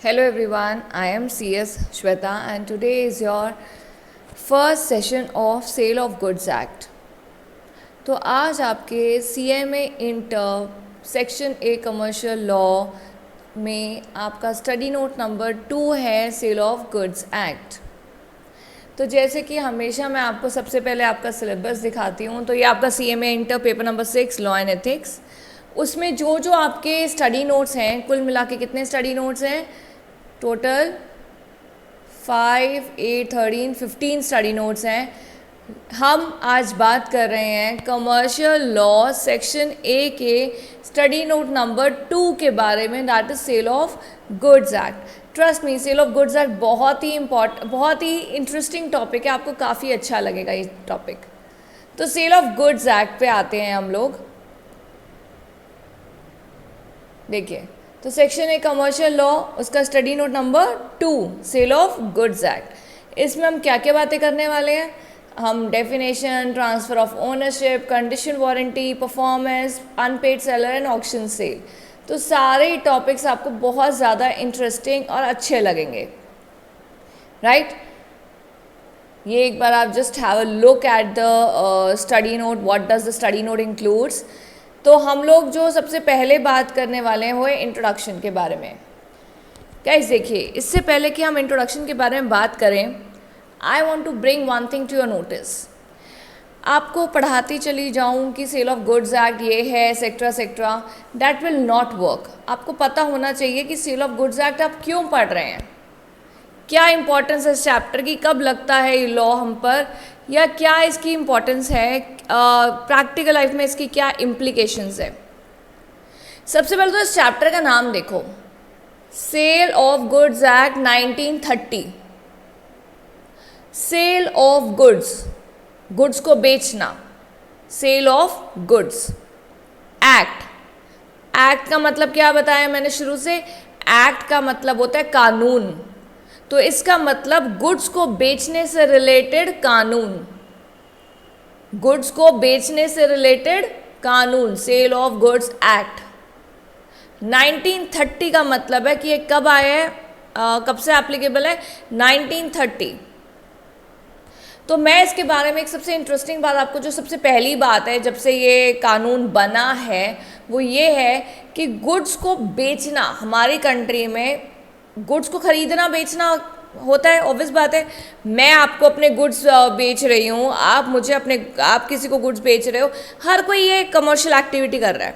Hello everyone, I am CS Shweta and today is your first session of Sale of Goods Act. तो आज आपके CMA inter section A commercial law में आपका study note number 2 है sale of goods act. तो जैसे कि हमेशा मैं आपको सबसे पहले आपका सिलेबस दिखाती हूँ, तो ये आपका CMA inter paper number 6 law and ethics. उसमें जो जो आपके स्टडी नोट्स हैं, कुल मिला के कितने स्टडी नोट्स हैं? टोटल 5, 8, 13, 15 स्टडी नोट्स हैं। हम आज बात कर रहे हैं कमर्शियल लॉ सेक्शन ए के स्टडी नोट नंबर 2 के बारे में, that is sale of goods act. Trust me, sale of goods act बहुत ही इंटरेस्टिंग टॉपिक है, आपको काफ़ी अच्छा लगेगा ये टॉपिक। तो सेल ऑफ गुड्स एक्ट पे आते हैं हम लोग। देखिए, तो सेक्शन ए कमर्शियल लॉ, उसका study note number 2 sale of goods act. इसमें हम क्या क्या बातें करने वाले हैं? हम definition, transfer of ownership, condition warranty, performance, unpaid seller and auction sale, तो सारे टॉपिक्स आपको बहुत ज़्यादा इंटरेस्टिंग और अच्छे लगेंगे, राइट? ये एक बार आप just have a look at the study note, what does the study note includes. तो हम लोग जो सबसे पहले बात करने वाले हैं वो है इंट्रोडक्शन के बारे में। गाइस देखिए, इससे पहले कि हम इंट्रोडक्शन के बारे में बात करें, I want to bring one thing to your notice. आपको पढ़ाती चली जाऊँ कि सेल ऑफ गुड्स एक्ट ये है सेक्ट्रा सेक्ट्रा, दैट विल नॉट वर्क। आपको पता होना चाहिए कि सेल ऑफ गुड्स एक्ट आप क्यों पढ़ रहे हैं, क्या इंपॉर्टेंस है इस चैप्टर की, कब लगता है ये लॉ हम पर, या क्या इसकी इम्पोर्टेंस है, प्रैक्टिकल लाइफ में इसकी क्या इम्प्लीकेशंस है। सबसे पहले तो इस चैप्टर का नाम देखो, sale of goods act 1930। Sale of goods, goods को बेचना, sale of goods act. Act का मतलब क्या बताया मैंने शुरू से? एक्ट का मतलब होता है कानून। तो इसका मतलब गुड्स को बेचने से रिलेटेड कानून, गुड्स को बेचने से रिलेटेड कानून, सेल ऑफ गुड्स एक्ट। 1930 का मतलब है कि ये कब आया है, कब से एप्लीकेबल है? 1930। तो मैं इसके बारे में एक सबसे इंटरेस्टिंग बात आपको, जो सबसे पहली बात है जब से ये कानून बना है, वो ये है कि गुड्स को बेचना, हमारी कंट्री में गुड्स को खरीदना बेचना होता है, ऑब्वियस बात है। मैं आपको अपने गुड्स बेच रही हूँ, आप किसी को गुड्स बेच रहे हो, हर कोई ये कमर्शियल एक्टिविटी कर रहा है।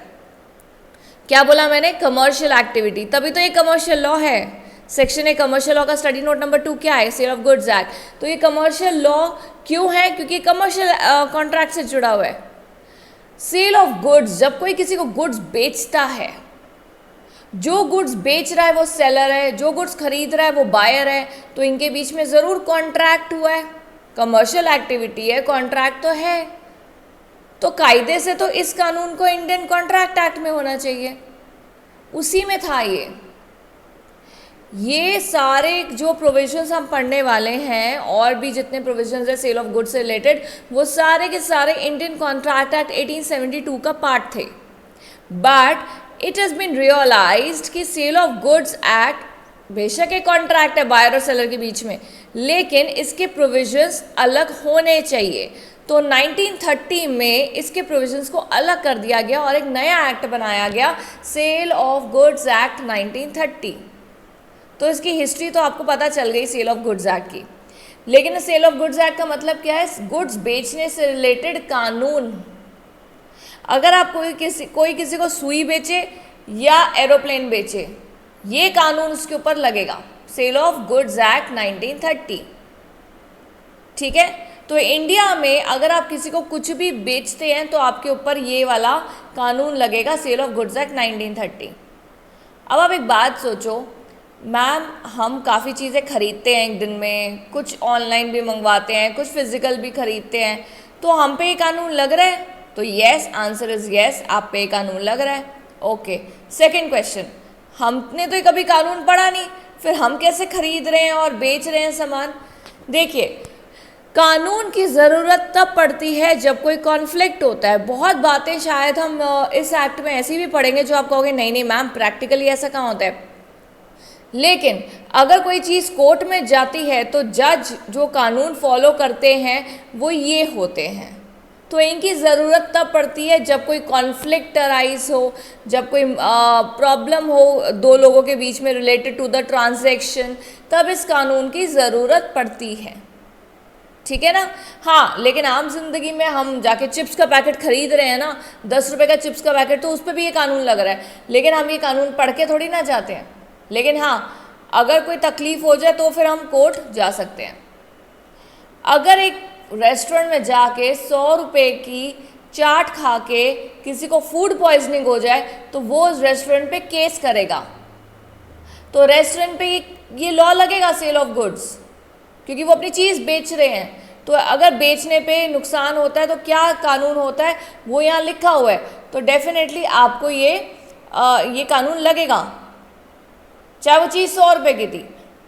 क्या बोला मैंने? कमर्शियल एक्टिविटी, तभी तो ये कमर्शियल लॉ है। सेक्शन ए कमर्शियल लॉ का स्टडी नोट नंबर 2 क्या है? Sale of goods act. तो ये कमर्शियल लॉ क्यों है? क्योंकि कमर्शियल कॉन्ट्रैक्ट से जुड़ा हुआ है। सेल ऑफ गुड्स, जब कोई किसी को गुड्स बेचता है, जो गुड्स बेच रहा है वो सेलर है, जो गुड्स खरीद रहा है वो बायर है, तो इनके बीच में ज़रूर कॉन्ट्रैक्ट हुआ है, कमर्शियल एक्टिविटी है, कॉन्ट्रैक्ट तो है। तो कायदे से तो इस कानून को इंडियन कॉन्ट्रैक्ट एक्ट में होना चाहिए, उसी में था ये सारे जो प्रोविजंस हम पढ़ने वाले हैं, और भी जितने प्रोविजंस है सेल ऑफ गुड्स से रिलेटेड, वो सारे के सारे इंडियन कॉन्ट्रैक्ट एक्ट 1872 का पार्ट थे। But it has been realised कि सेल ऑफ गुड्स एक्ट बेशक एक कॉन्ट्रैक्ट है बायर और सेलर के बीच में, लेकिन इसके प्रोविजंस अलग होने चाहिए। तो 1930 में इसके प्रोविजंस को अलग कर दिया गया और एक नया एक्ट बनाया गया, सेल ऑफ गुड्स एक्ट 1930। तो इसकी हिस्ट्री तो आपको पता चल गई सेल ऑफ गुड्स एक्ट की। लेकिन सेल ऑफ गुड्स एक्ट का मतलब क्या है? गुड्स बेचने से रिलेटेड कानून। अगर आप कोई किसी को सुई बेचे या एरोप्लेन बेचे, ये कानून उसके ऊपर लगेगा, सेल ऑफ गुड्स एक्ट 1930। ठीक है? तो इंडिया में अगर आप किसी को कुछ भी बेचते हैं तो आपके ऊपर ये वाला कानून लगेगा, सेल ऑफ गुड्स एक्ट 1930। अब आप एक बात सोचो, मैम हम काफ़ी चीज़ें खरीदते हैं एक दिन में, कुछ ऑनलाइन भी मंगवाते हैं, कुछ फिजिकल भी खरीदते हैं, तो हम पे ये कानून लग रहा है? तो येस, आंसर इज येस, आप पे कानून लग रहा है। ओके, सेकंड क्वेश्चन, हमने तो कभी कानून पढ़ा नहीं, फिर हम कैसे खरीद रहे हैं और बेच रहे हैं सामान? देखिए, कानून की ज़रूरत तब पड़ती है जब कोई कॉन्फ्लिक्ट होता है। बहुत बातें शायद हम इस एक्ट में ऐसी भी पढ़ेंगे जो आप कहोगे नहीं नहीं मैम प्रैक्टिकली ऐसा कहाँ होता है, लेकिन अगर कोई चीज़ कोर्ट में जाती है तो जज जो कानून फॉलो करते हैं वो ये होते हैं। तो इनकी ज़रूरत तब पड़ती है जब कोई कॉन्फ्लिक्ट अराइज हो, जब कोई प्रॉब्लम हो दो लोगों के बीच में रिलेटेड टू द ट्रांजैक्शन, तब इस कानून की ज़रूरत पड़ती है। ठीक है ना। हाँ, लेकिन आम जिंदगी में हम जाके चिप्स का पैकेट खरीद रहे हैं ना, 10 रुपये का चिप्स का पैकेट, तो उस पर भी ये कानून लग रहा है, लेकिन हम ये कानून पढ़ के थोड़ी ना जाते हैं। लेकिन हाँ, अगर कोई तकलीफ हो जाए तो फिर हम कोर्ट जा सकते हैं। अगर एक रेस्टोरेंट में जाके 100 रुपये की चाट खा के किसी को फूड पॉइजनिंग हो जाए तो वो उस रेस्टोरेंट पे केस करेगा, तो रेस्टोरेंट पे ये लॉ लगेगा सेल ऑफ गुड्स, क्योंकि वो अपनी चीज़ बेच रहे हैं। तो अगर बेचने पे नुकसान होता है तो क्या कानून होता है वो यहाँ लिखा हुआ है, तो डेफिनेटली आपको ये कानून लगेगा, चाहे वो चीज़ 100 रुपये की थी।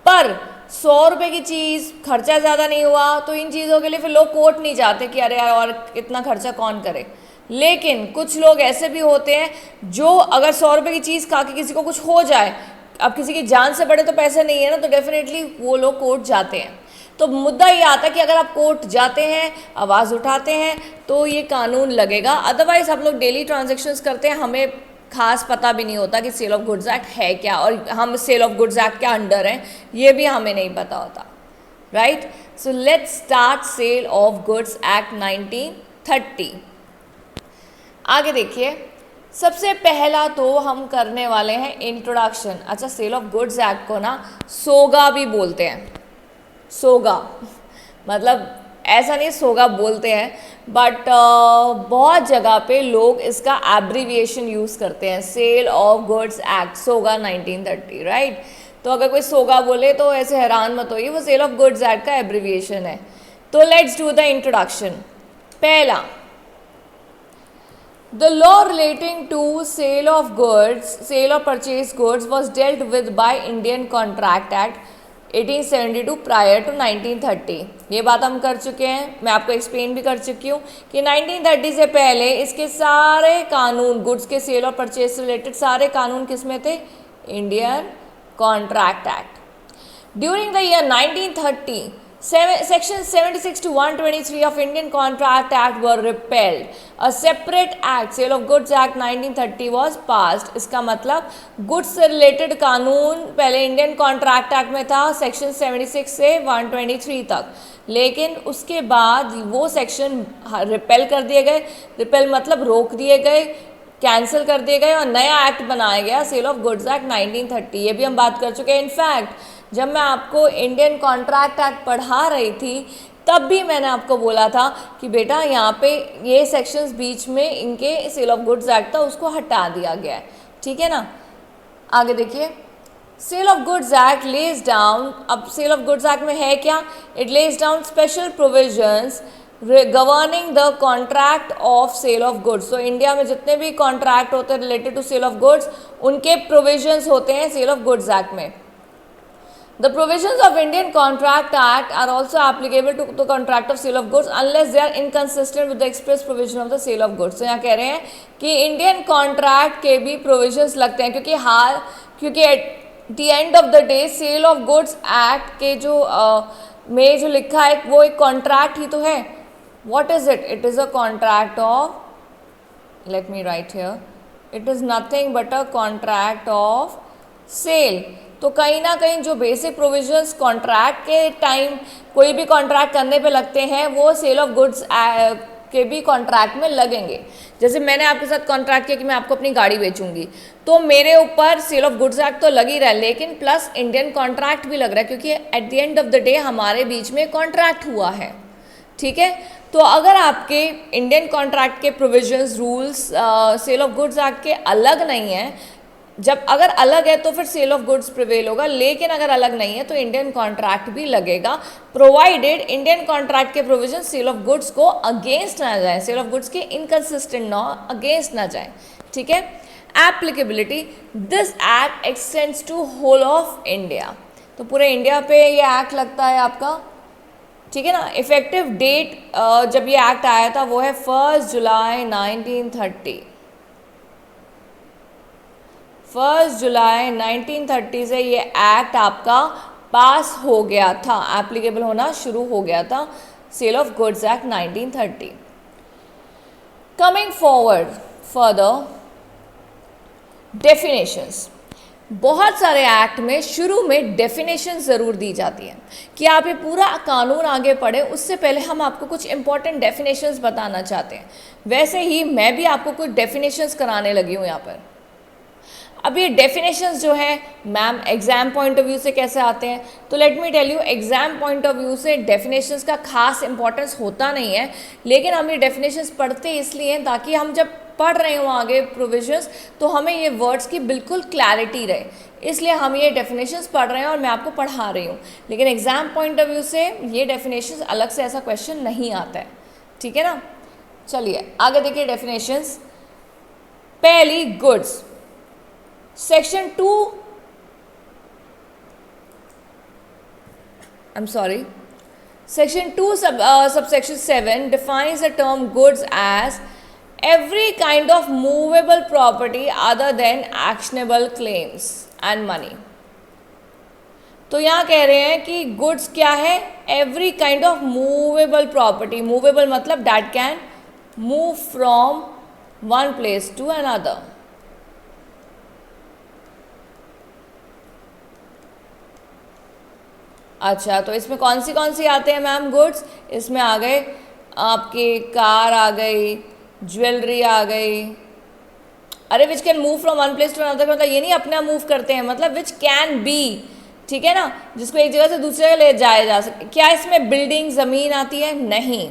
पर 100 रुपये की चीज़, खर्चा ज़्यादा नहीं हुआ, तो इन चीज़ों के लिए फिर लोग कोर्ट नहीं जाते कि अरे यार और इतना खर्चा कौन करे। लेकिन कुछ लोग ऐसे भी होते हैं जो अगर 100 रुपये की चीज़ खा के किसी को कुछ हो जाए, अब किसी की जान से बड़े तो पैसे नहीं है ना, तो डेफिनेटली वो लोग कोर्ट जाते हैं। तो मुद्दा ये आता है कि अगर आप कोर्ट जाते हैं, आवाज़ उठाते हैं, तो ये कानून लगेगा। अदरवाइज आप लोग डेली ट्रांजेक्शन्स करते हैं, हमें खास पता भी नहीं होता कि सेल ऑफ गुड्स एक्ट है क्या, और हम सेल ऑफ गुड्स एक्ट के अंडर हैं, ये भी हमें नहीं पता होता, right. So let's start sale of goods act 1930। आगे देखिए, सबसे पहला तो हम करने वाले हैं इंट्रोडक्शन। अच्छा, सेल ऑफ गुड्स एक्ट को ना सोगा भी बोलते हैं, सोगा मतलब ऐसा नहीं सोगा बोलते हैं, बट बहुत जगह पे लोग इसका एब्रीविएशन यूज़ करते हैं, sale of goods act SOGA 1930, right. तो अगर कोई सोगा बोले तो ऐसे हैरान मत होइए, वो सेल ऑफ गुड्स एक्ट का एब्रीविएशन है। तो लेट्स डू द इंट्रोडक्शन। पहला, the law relating to sale of goods, sale of purchase goods was dealt with by Indian Contract Act 1872 prior to 1930। ये बात हम कर चुके हैं, मैं आपको एक्सप्लेन भी कर चुकी हूँ कि 1930 से पहले इसके सारे कानून, गुड्स के सेल और परचेज से रिलेटेड सारे कानून किस में थे? Indian contract act. During the year 1930 Section 76 to 123 of Indian Contract Act were repealed. A separate act, Sale of Goods Act 1930 was passed. इसका मतलब गुड्स से रिलेटेड कानून पहले इंडियन कॉन्ट्रैक्ट एक्ट में था, सेक्शन 76 से 123 तक, लेकिन उसके बाद वो सेक्शन रिपेल कर दिए गए। रिपेल मतलब रोक दिए गए, कैंसिल कर दिए गए, और नया एक्ट बनाया गया, सेल ऑफ गुड्स एक्ट 1930। ये भी हम बात कर चुके हैं। इनफैक्ट जब मैं आपको इंडियन कॉन्ट्रैक्ट एक्ट पढ़ा रही थी तब भी मैंने आपको बोला था कि बेटा यहाँ पे ये सेक्शंस बीच में इनके सेल ऑफ गुड्स एक्ट था, उसको हटा दिया गया है, ठीक है ना। आगे देखिए, sale of goods act lays down, अब सेल ऑफ गुड्स एक्ट में है क्या? It lays down special provisions governing the contract of sale of goods. तो इंडिया में जितने भी कॉन्ट्रैक्ट होते हैं related to sale of goods, उनके प्रोविजंस होते हैं सेल ऑफ गुड्स एक्ट में। The provisions of Indian Contract Act are also applicable to the contract of sale of goods unless they are inconsistent with the express provision of the sale of goods। तो यहाँ कह रहे हैं कि Indian contract के भी provisions लगते हैं, क्योंकि at the end of the day sale of goods act के में जो लिखा है वो एक कॉन्ट्रैक्ट ही तो है। What is it? It is a contract of, let me write here, it is nothing but a contract of sale। तो कहीं ना कहीं जो बेसिक प्रोविजंस कॉन्ट्रैक्ट के टाइम कोई भी कॉन्ट्रैक्ट करने पे लगते हैं वो सेल ऑफ गुड्स के भी कॉन्ट्रैक्ट में लगेंगे। जैसे मैंने आपके साथ कॉन्ट्रैक्ट किया कि मैं आपको अपनी गाड़ी बेचूंगी, तो मेरे ऊपर सेल ऑफ गुड्स एक्ट तो लग ही रहा है, लेकिन प्लस इंडियन कॉन्ट्रैक्ट भी लग रहा है, क्योंकि at the end of the day हमारे बीच में कॉन्ट्रैक्ट हुआ है, ठीक है। तो अगर आपके इंडियन कॉन्ट्रैक्ट के provisions, rules sale of goods act के अलग नहीं हैं, जब अगर अलग है तो फिर सेल ऑफ गुड्स प्रिवेल होगा, लेकिन अगर अलग नहीं है तो इंडियन कॉन्ट्रैक्ट भी लगेगा, प्रोवाइडेड इंडियन कॉन्ट्रैक्ट के प्रोविजन सेल ऑफ गुड्स को अगेंस्ट ना जाए, सेल ऑफ गुड्स के इनकंसिस्टेंट ना अगेंस्ट ना जाए, ठीक है। Applicability, this act extends to whole of India. तो पूरे इंडिया पे ये एक्ट लगता है आपका, ठीक है ना। इफेक्टिव डेट जब ये एक्ट आया था वो है 1 जुलाई 1930। 1 जुलाई 1930 से ये एक्ट आपका पास हो गया था, एप्लीकेबल होना शुरू हो गया था, sale of goods act 1930। Coming forward further, definitions. बहुत सारे एक्ट में शुरू में डेफिनेशन ज़रूर दी जाती है कि आप ये पूरा कानून आगे पढ़े, उससे पहले हम आपको कुछ इंपॉर्टेंट डेफिनेशंस बताना चाहते हैं। वैसे ही मैं भी आपको कुछ डेफिनेशंस कराने लगी हूँ यहाँ पर। अब ये डेफिनेशंस जो है ma'am exam point of view से कैसे आते हैं, तो let me tell you, exam point of view से डेफिनेशंस का खास इंपॉर्टेंस होता नहीं है, लेकिन हम ये डेफिनेशंस पढ़ते इसलिए हैं ताकि हम जब पढ़ रहे हो आगे प्रोविजंस तो हमें ये वर्ड्स की बिल्कुल क्लैरिटी रहे, इसलिए हम ये डेफिनेशंस पढ़ रहे हैं और मैं आपको पढ़ा रही हूँ। लेकिन एग्जाम पॉइंट ऑफ व्यू से ये डेफिनेशंस अलग से ऐसा क्वेश्चन नहीं आता है, ठीक है ना। चलिए आगे देखिए डेफिनेशंस। पहली, goods. Section 2, Section 2 subsection 7 defines the term goods as every kind of movable property other than actionable claims and money। तो यहाँ कह रहे हैं कि गुड्स क्या है, every kind of movable property. Movable मतलब that can move from one place to another. अच्छा, तो इसमें कौन सी आते हैं मैम गुड्स? इसमें आ गए आपके कार आ गई, ज्वेलरी आ गई। अरे which can move from one place to another, मतलब ये नहीं अपना मूव करते हैं, मतलब विच कैन बी, ठीक है ना, जिसको एक जगह से दूसरी जगह ले जाया जा सके। क्या इसमें बिल्डिंग ज़मीन आती है? नहीं।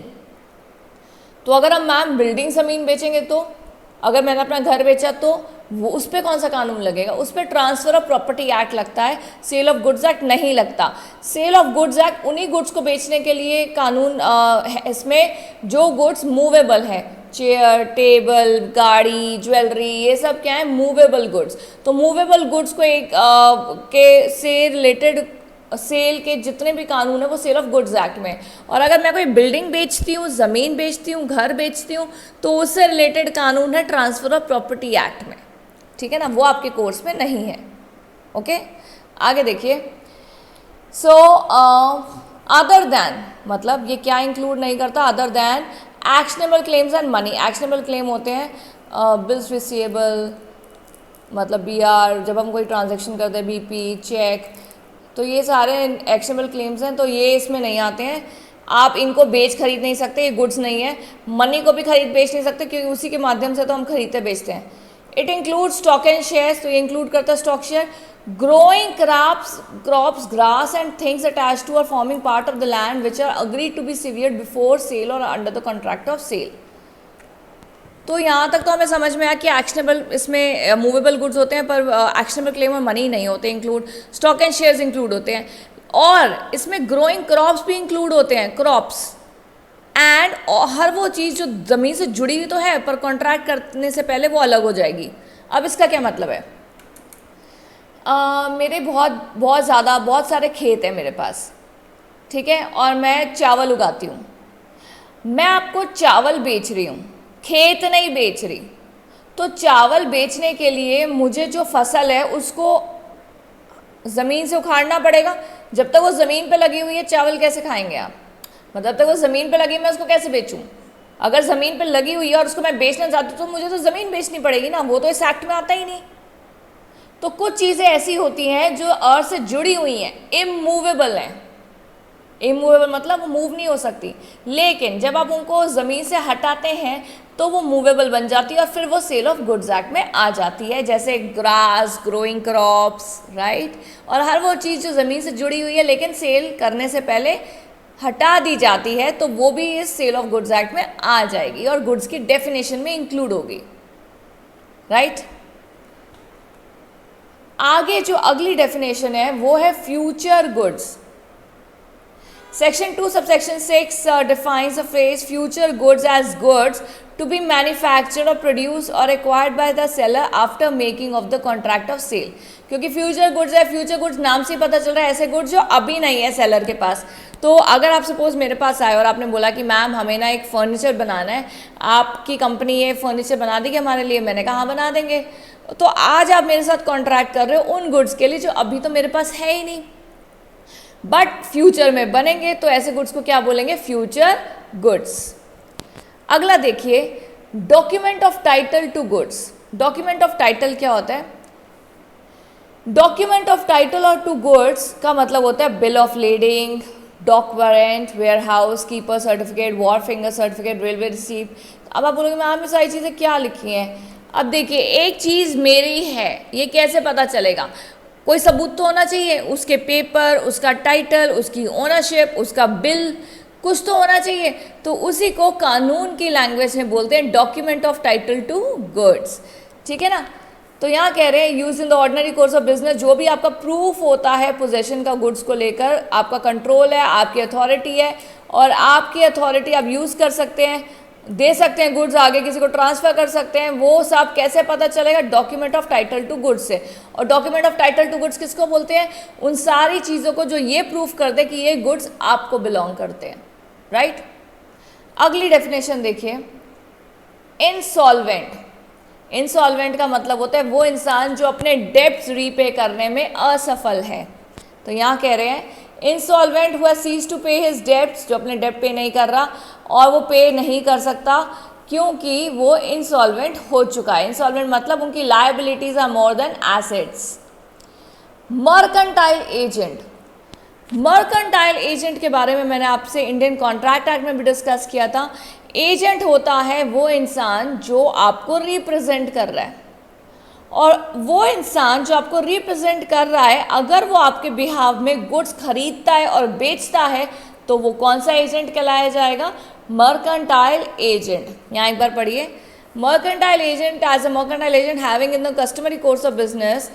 तो अगर हम मैम बिल्डिंग ज़मीन बेचेंगे तो, अगर मैंने अपना घर बेचा तो वो उस पर कौन सा कानून लगेगा? उस पर ट्रांसफ़र ऑफ प्रॉपर्टी एक्ट लगता है, सेल ऑफ गुड्स एक्ट नहीं लगता। सेल ऑफ गुड्स एक्ट उन्हीं गुड्स को बेचने के लिए कानून है इसमें जो गुड्स मूवेबल है, चेयर, टेबल, गाड़ी, ज्वेलरी, ये सब क्या है? Movable goods. तो मूवेबल गुड्स को एक के से रिलेटेड सेल के जितने भी कानून है वो सेल ऑफ गुड्स एक्ट में। और अगर मैं कोई बिल्डिंग बेचती हूँ, ज़मीन बेचती हूँ, घर बेचती हूँ, तो उससे रिलेटेड कानून है ट्रांसफ़र ऑफ प्रॉपर्टी एक्ट में, ठीक है ना, वो आपके कोर्स में नहीं है। ओके, आगे देखिए। सो अदर दैन मतलब ये क्या इंक्लूड नहीं करता? Other than actionable claims and money. Actionable claim होते हैं बिल्स रिसीवेबल, मतलब BR, जब हम कोई ट्रांजेक्शन करते हैं, BP, चेक, तो ये सारे एक्शनेबल क्लेम्स हैं, तो ये इसमें नहीं आते हैं। आप इनको बेच खरीद नहीं सकते, ये गुड्स नहीं है। मनी को भी खरीद बेच नहीं सकते क्योंकि उसी के माध्यम से तो हम खरीदते बेचते हैं। It include stock and shares, तो ये इंक्लूड करता है stock share. Growing crops, grass and things attach to or forming part of the land which are agreed to be severed before sale or under the contract of sale. तो यहाँ तक तो हमें समझ में आया कि एक्शनेबल इसमें मूवेबल गुड्स होते हैं, पर एक्शनेबल क्लेम और मनी नहीं होते include. Stock and shares include होते हैं, और इसमें ग्रोइंग क्रॉप्स भी इंक्लूड होते हैं, क्रॉप्स एंड हर वो चीज़ जो ज़मीन से जुड़ी हुई तो है पर कॉन्ट्रैक्ट करने से पहले वो अलग हो जाएगी। अब इसका क्या मतलब है? मेरे बहुत सारे खेत हैं मेरे पास, ठीक है, और मैं चावल उगाती हूँ। मैं आपको चावल बेच रही हूँ, खेत नहीं बेच रही। तो चावल बेचने के लिए मुझे जो फसल है उसको ज़मीन से उखाड़ना पड़ेगा। जब तक वो ज़मीन पे लगी हुई है चावल कैसे खाएंगे आप? मतलब तक वो ज़मीन पे लगी, मैं उसको कैसे बेचूं? अगर ज़मीन पे लगी हुई है और उसको मैं बेचना चाहती हूँ तो मुझे तो ज़मीन बेचनी पड़ेगी ना, वो तो इस एक्ट में आता ही नहीं। तो कुछ चीज़ें ऐसी होती हैं जो अर्थ से जुड़ी हुई हैं, इमूवेबल हैं। इमूवेबल मतलब वो मूव नहीं हो सकती, लेकिन जब आप उनको ज़मीन से हटाते हैं तो वो मूवेबल बन जाती है और फिर वो सेल ऑफ गुड्स एक्ट में आ जाती है, जैसे ग्रास, ग्रोइंग क्रॉप्स, राइट। और हर वो चीज़ जो ज़मीन से जुड़ी हुई है लेकिन सेल करने से पहले हटा दी जाती है तो वो भी इस सेल ऑफ गुड्स एक्ट में आ जाएगी और गुड्स की डेफिनेशन में इंक्लूड होगी, राइट। आगे जो अगली डेफिनेशन है वो है future goods. Section 2 subsection 6 defines the phrase future goods as goods to be manufactured और प्रोड्यूस और acquired by the seller after making of the contract of sale. क्योंकि फ्यूचर गुड्स है, फ्यूचर गुड्स नाम से ही पता चल रहा है ऐसे गुड्स जो अभी नहीं है सेलर के पास। तो अगर आप सपोज मेरे पास आए और आपने बोला कि मैम हमें ना एक फर्नीचर बनाना है, आपकी कंपनी ये फर्नीचर बना देगी हमारे लिए, मैंने कहा हाँ बना देंगे। तो आज आप मेरे साथ कॉन्ट्रैक्ट कर रहे हो उन गुड्स के लिए जो अभी तो मेरे पास है ही नहीं, बट फ्यूचर में बनेंगे, तो ऐसे गुड्स को क्या बोलेंगे? Future goods. अगला देखिए, document of title to goods. Document of title क्या होता है? डॉक्यूमेंट ऑफ टाइटल और टू गुड्स का मतलब होता है bill of lading, dock warrant, warehouse keeper certificate, wharfinger certificate, railway receipt. अब आप बोलोगे मैम ये सारी चीज़ें क्या लिखी हैं? अब देखिए, एक चीज़ मेरी है ये कैसे पता चलेगा? कोई सबूत तो होना चाहिए, उसके पेपर, उसका टाइटल, उसकी ओनरशिप, उसका बिल, कुछ तो होना चाहिए। तो उसी को कानून की लैंग्वेज में बोलते हैं document of title to goods. ठीक है ना? तो यहाँ कह रहे हैं use in the ordinary course of business, जो भी आपका प्रूफ होता है पोजेशन का गुड्स को लेकर, आपका कंट्रोल है, आपकी अथॉरिटी है, और आपकी अथॉरिटी आप यूज़ कर सकते हैं, दे सकते हैं गुड्स आगे, किसी को ट्रांसफ़र कर सकते हैं, वो सब कैसे पता चलेगा? Document of title to goods से। और document of title to goods किसको बोलते हैं? उन सारी चीज़ों को जो ये प्रूफ कर दे कि ये गुड्स आपको बिलोंग करते हैं, राइट? अगली डेफिनेशन देखिए, इंसॉल्वेंट। इंसॉल्वेंट का मतलब होता है वो इंसान जो अपने डेब्ट्स रीपे करने में असफल है। तो यहाँ कह रहे हैं इंसॉल्वेंट हुआ सीज टू पे हिज डेब्ट्स, जो अपने डेब्ट पे नहीं कर रहा और वो पे नहीं कर सकता क्योंकि वो इंसॉल्वेंट हो चुका है। इंसॉल्वेंट मतलब उनकी liabilities are more than assets. Mercantile agent. Mercantile agent के बारे में मैंने आपसे इंडियन कॉन्ट्रैक्ट एक्ट में भी डिस्कस किया था। एजेंट होता है वो इंसान जो आपको रिप्रेजेंट कर रहा है, और वो इंसान जो आपको रिप्रेजेंट कर रहा है अगर वो आपके बिहाव में गुड्स खरीदता है और बेचता है तो वो कौन सा एजेंट कहलाया जाएगा? Mercantile agent. यहाँ एक बार पढ़िए, mercantile agent as a mercantile agent having in the customary course of business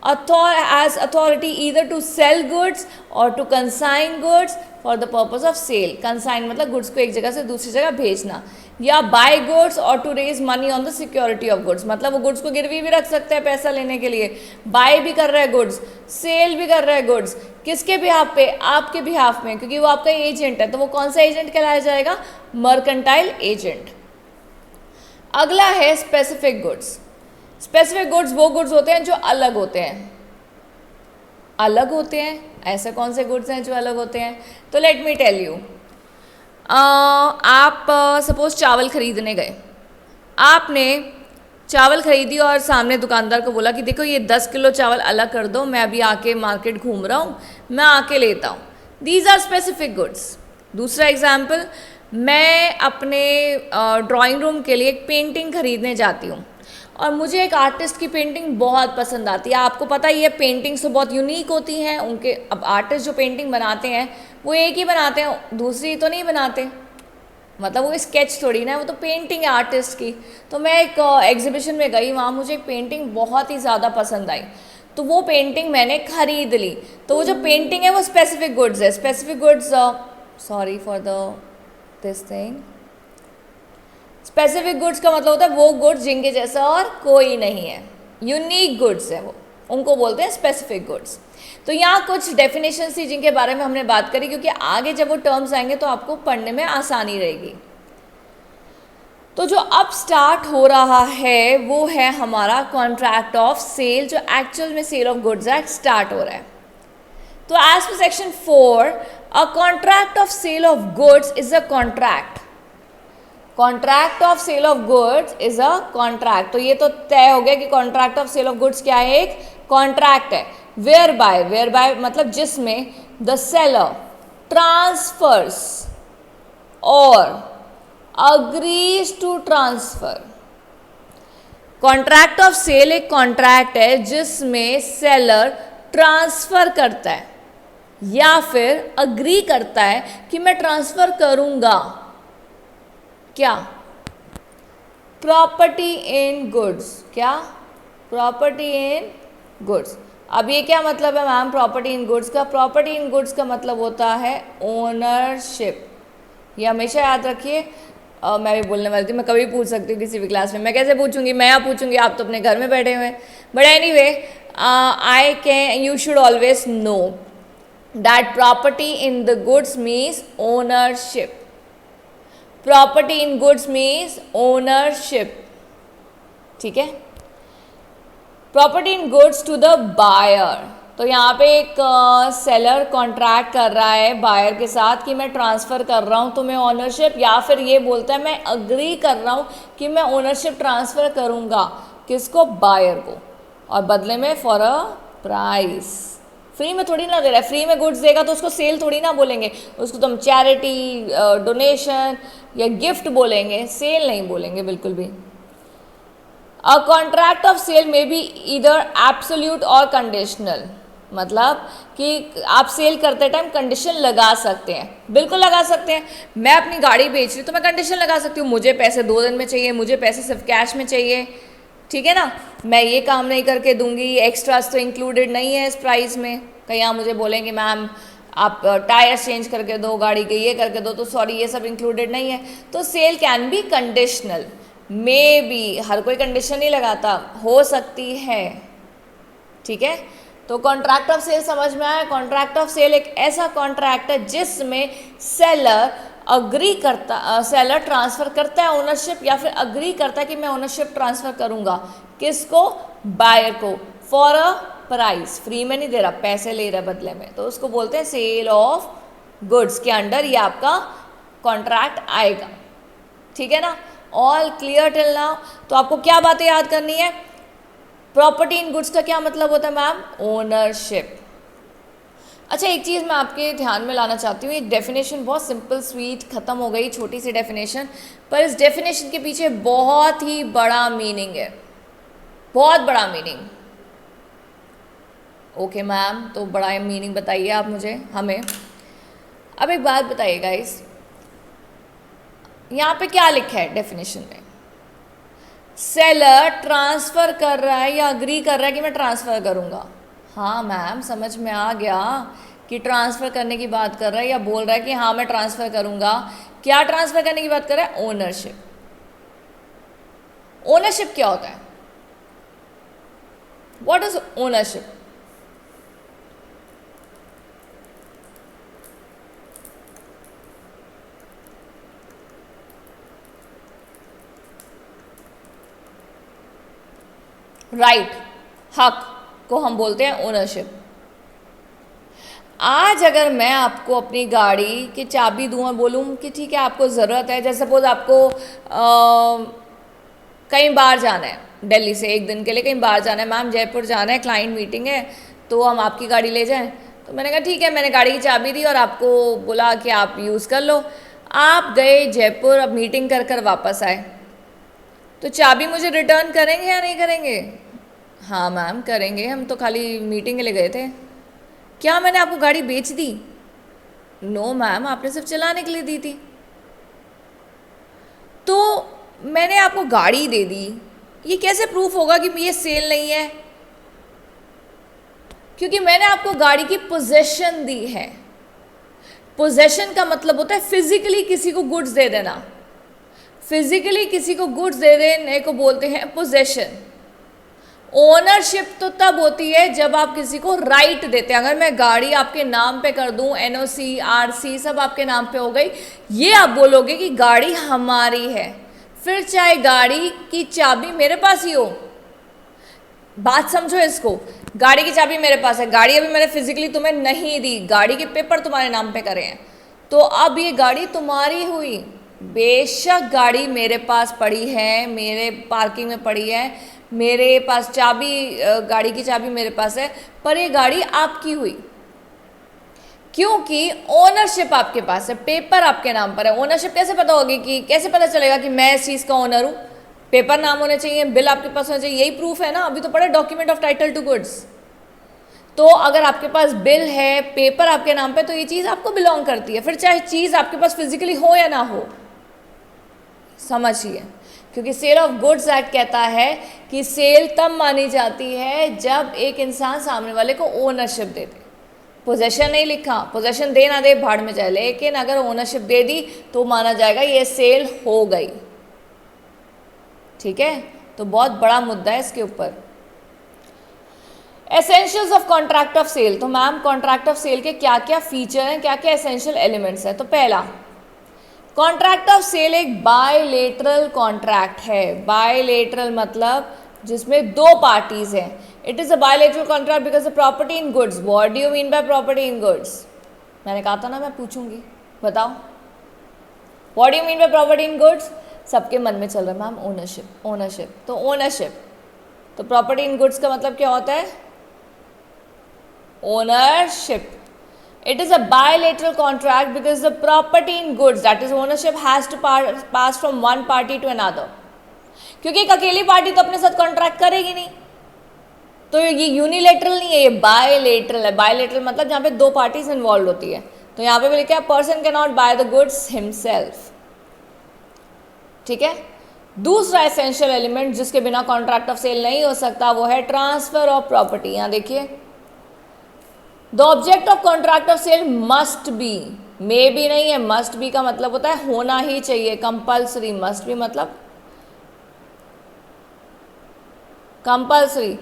as authority either to sell goods or to consign goods for the purpose of sale। consign मतलब goods को एक जगह से दूसरी जगह भेजना, या buy goods or to raise money on the security of goods, मतलब वो गुड्स को गिरवी भी रख सकते हैं पैसा लेने के लिए, बाय भी कर रहा है गुड्स, सेल भी कर रहा है गुड्स, किसके बिहाफ पे? आपके बिहाफ में, क्योंकि वो आपका एजेंट है। तो वो कौन सा एजेंट कहलाया जाएगा? Mercantile agent. अगला है स्पेसिफिक गुड्स। स्पेसिफिक गुड्स वो गुड्स होते हैं जो अलग होते हैं। अलग होते हैं, ऐसे कौन से गुड्स हैं जो अलग होते हैं? तो लेट मी टेल यू, आप सपोज चावल खरीदने गए, आपने चावल खरीदी और सामने दुकानदार को बोला कि देखो ये 10 किलो चावल अलग कर दो, मैं अभी आके मार्केट घूम रहा हूँ, मैं आके लेता हूँ। These are specific goods. दूसरा एग्जाम्पल, मैं अपने ड्राइंग रूम के लिए एक पेंटिंग खरीदने जाती हूँ और मुझे एक आर्टिस्ट की पेंटिंग बहुत पसंद आती है। आपको पता ही है पेंटिंग्स तो बहुत यूनिक होती हैं उनके। अब आर्टिस्ट जो पेंटिंग बनाते हैं वो एक ही बनाते हैं, दूसरी तो नहीं बनाते, मतलब वो स्केच थोड़ी ना, वो तो पेंटिंग है आर्टिस्ट की। तो मैं एक एग्जीबिशन में गई, वहाँ मुझे एक पेंटिंग बहुत ही ज़्यादा पसंद आई, तो वो पेंटिंग मैंने खरीद ली। तो वो जो पेंटिंग है वो स्पेसिफिक गुड्स है। Specific goods, sorry for the this thing, specific goods का मतलब होता है वो गुड्स जिनके जैसा और कोई नहीं है, यूनिक गुड्स है वो, उनको बोलते हैं स्पेसिफिक गुड्स। तो यहाँ कुछ डेफिनेशन थी जिनके बारे में हमने बात करी, क्योंकि आगे जब वो टर्म्स आएंगे तो आपको पढ़ने में आसानी रहेगी। तो जो अब स्टार्ट हो रहा है वो है हमारा कॉन्ट्रैक्ट ऑफ सेल, जो एक्चुअल में sale of goods act start हो रहा है। तो as per section 4, a contract of sale of goods is a contract. Contract of sale of goods is a contract. तो ये तो तय हो गया कि contract of sale of goods क्या है? एक कॉन्ट्रैक्ट है। वेयर बाय मतलब जिसमें द सेलर ट्रांसफर्स और agrees to transfer. Contract of cell एक कॉन्ट्रैक्ट है जिसमें सेलर ट्रांसफर करता है या फिर अग्री करता है कि मैं ट्रांसफर करूंगा क्या? Property in goods. क्या? Property in goods. अब ये क्या मतलब है मैम प्रॉपर्टी इन गुड्स का? प्रॉपर्टी इन गुड्स का मतलब होता है ओनरशिप। ये हमेशा याद रखिए, मैं भी बोलने वाली थी, मैं कभी पूछ सकती हूँ किसी भी क्लास में, मैं कैसे पूछूंगी, मैं यहाँ पूछूंगी, आप तो अपने घर में बैठे हुए हैं। But anyway, I can, you should always know that property in the goods means ownership. Property in goods means ownership, ठीक है। Property in goods to the buyer, तो यहाँ पे एक सेलर कॉन्ट्रैक्ट कर रहा है बायर के साथ कि मैं ट्रांसफ़र कर रहा हूँ तुम्हें ओनरशिप, या फिर ये बोलता है मैं अग्री कर रहा हूँ कि मैं ओनरशिप ट्रांसफ़र करूँगा किसको, बायर को, और बदले में फॉर अ प्राइस। फ्री में थोड़ी ना दे रहा है, फ्री में गुड्स देगा तो उसको सेल थोड़ी ना बोलेंगे, उसको तो हम चैरिटी, डोनेशन या गिफ्ट बोलेंगे, सेल नहीं बोलेंगे बिल्कुल भी। अ कॉन्ट्रैक्ट ऑफ सेल में बी इधर एब्सोल्यूट और कंडीशनल, मतलब कि आप सेल करते टाइम कंडीशन लगा सकते हैं, बिल्कुल लगा सकते हैं। मैं अपनी गाड़ी बेच रही हूँ तो मैं कंडीशन लगा सकती हूँ, मुझे पैसे 2 दिन में चाहिए, मुझे पैसे सिर्फ कैश में चाहिए, ठीक है ना। मैं ये काम नहीं करके दूंगी, एक्स्ट्रास तो इंक्लूडेड नहीं है इस प्राइस में। कहीं आप मुझे बोलेंगे मैम आप टायर चेंज करके दो, गाड़ी के ये करके दो, तो सॉरी ये सब इंक्लूडेड नहीं है। तो sale can be conditional, may be, हर कोई कंडीशन नहीं लगाता, हो सकती है, ठीक है। तो कॉन्ट्रैक्ट ऑफ सेल समझ में आया। कॉन्ट्रैक्ट ऑफ सेल एक ऐसा कॉन्ट्रैक्ट है जिसमें सेलर अग्री करता, सेलर ट्रांसफ़र करता है ओनरशिप, या फिर अग्री करता है कि मैं ओनरशिप ट्रांसफ़र करूँगा किसको, बायर को, फॉर अ प्राइस, फ्री में नहीं दे रहा, पैसे ले रहा बदले में, तो उसको बोलते हैं सेल ऑफ गुड्स के अंडर ये आपका कॉन्ट्रैक्ट आएगा, ठीक है ना। All clear till now. तो आपको क्या बातें याद करनी है, प्रॉपर्टी इन गुड्स का क्या मतलब होता है मैम, ओनरशिप। अच्छा, एक चीज़ मैं आपके ध्यान में लाना चाहती हूँ, ये डेफिनेशन बहुत सिंपल स्वीट ख़त्म हो गई, छोटी सी डेफिनेशन, पर इस डेफिनेशन के पीछे बहुत ही बड़ा मीनिंग है, बहुत बड़ा मीनिंग। ओके मैम, तो बड़ा मीनिंग बताइए आप मुझे, हमें। अब एक बात बताइए गाइस, यहाँ पे क्या लिखा है डेफिनेशन में, सेलर ट्रांसफ़र कर रहा है या अग्री कर रहा है कि मैं ट्रांसफ़र करूँगा। हाँ मैम, समझ में आ गया कि ट्रांसफ़र करने की बात कर रहा है, या बोल रहा है कि हाँ मैं ट्रांसफ़र करूँगा। क्या ट्रांसफ़र करने की बात कर रहा है, ओनरशिप। ओनरशिप क्या होता है, व्हाट इज ओनरशिप? राइट, हक को हम बोलते हैं ओनरशिप। आज अगर मैं आपको अपनी गाड़ी की चाबी दूँ और बोलूँ कि ठीक है आपको ज़रूरत है, जैसे सपोज आपको कहीं बाहर जाना है, दिल्ली से एक दिन के लिए कहीं बाहर जाना है, मैम जयपुर जाना है, क्लाइंट मीटिंग है, तो हम आपकी गाड़ी ले जाएं। तो मैंने कहा ठीक है, मैंने गाड़ी की चाबी दी और आपको बोला कि आप यूज़ कर लो। आप गए जयपुर, अब मीटिंग कर कर वापस आए, तो चाबी मुझे रिटर्न करेंगे या नहीं करेंगे? हाँ मैम करेंगे, हम तो खाली मीटिंग के लिए गए थे। क्या मैंने आपको गाड़ी बेच दी? नो मैम, आपने सिर्फ चलाने के लिए दी थी। तो मैंने आपको गाड़ी दे दी, ये कैसे प्रूफ होगा कि ये सेल नहीं है? क्योंकि मैंने आपको गाड़ी की पोजेशन दी है। पोजेशन का मतलब होता है फिजिकली किसी को गुड्स दे देना। फिजिकली किसी को गुड्स दे देने को बोलते हैं पोजेशन। ओनरशिप तो तब होती है जब आप किसी को राइट देते हैं। अगर मैं गाड़ी आपके नाम पे कर दूं, एनओसी, आरसी सब आपके नाम पे हो गई, ये आप बोलोगे कि गाड़ी हमारी है, फिर चाहे गाड़ी की चाबी मेरे पास ही हो। बात समझो इसको, गाड़ी की चाबी मेरे पास है, गाड़ी अभी मैंने फिजिकली तुम्हें नहीं दी, गाड़ी के पेपर तुम्हारे नाम पे करे हैं, तो अब ये गाड़ी तुम्हारी हुई। बेशक गाड़ी मेरे पास पड़ी है, मेरे पार्किंग में पड़ी है, मेरे पास चाबी, गाड़ी की चाबी मेरे पास है, पर ये गाड़ी आपकी हुई क्योंकि ओनरशिप आपके पास है, पेपर आपके नाम पर है। ओनरशिप कैसे पता होगी, कि कैसे पता चलेगा कि मैं इस चीज़ का ओनर हूँ? पेपर नाम होने चाहिए, बिल आपके पास होना चाहिए, यही प्रूफ है ना। अभी तो पढ़ा document of title to goods. तो अगर आपके पास बिल है, पेपर आपके नाम पे, तो ये चीज़ आपको बिलोंग करती है, फिर चाहे चीज़ आपके पास फिजिकली हो या ना हो। समझिए, क्योंकि सेल ऑफ गुड्स एक्ट कहता है कि सेल तब मानी जाती है जब एक इंसान सामने वाले को ओनरशिप दे दे। पोजेशन नहीं लिखा, पोजेशन दे ना दे भाड़ में जाए, लेकिन अगर ओनरशिप दे दी तो माना जाएगा ये सेल हो गई। ठीक है, तो बहुत बड़ा मुद्दा है इसके ऊपर। Essentials of contract of sale, तो मैम कॉन्ट्रैक्ट ऑफ सेल के क्या क्या फीचर हैं, क्या क्या एसेंशियल एलिमेंट्स हैं। तो पहला, कॉन्ट्रैक्ट ऑफ सेल एक बायलेटरल कॉन्ट्रैक्ट है। बायलेटरल मतलब जिसमें दो पार्टीज हैं। It is a bilateral contract because the property in goods. What do you mean by property in goods? मैंने कहा था ना मैं पूछूंगी, बताओ what do you mean by property in goods. सबके मन में चल रहा है मैम ओनरशिप, ओनरशिप। तो ओनरशिप, तो प्रॉपर्टी इन गुड्स का मतलब क्या होता है? ownership. It is a bilateral contract because the property in goods, that is ownership, has to pass from one party to another. क्योंकि एक अकेली पार्टी तो अपने साथ कॉन्ट्रैक्ट करेगी नहीं, तो ये यूनिलेटरल नहीं है, ये बायलेटरल है। बायलेटरल मतलब जहाँ पे दो पार्टीज इन्वॉल्व होती है। तो यहाँ पे भी लिखा है person can not by the goods himself. ठीक है, दूसरा एसेंशियल एलिमेंट जिसके बिना कॉन्ट्रैक्ट ऑफ सेल नहीं हो सकता वो है ट्रांसफर ऑफ प्रॉपर्टी। यहाँ देखिए, the object of contract of sale must be, may be नहीं है, मस्ट बी का मतलब होता है होना ही चाहिए, कंपल्सरी। मस्ट बी मतलब compulsory.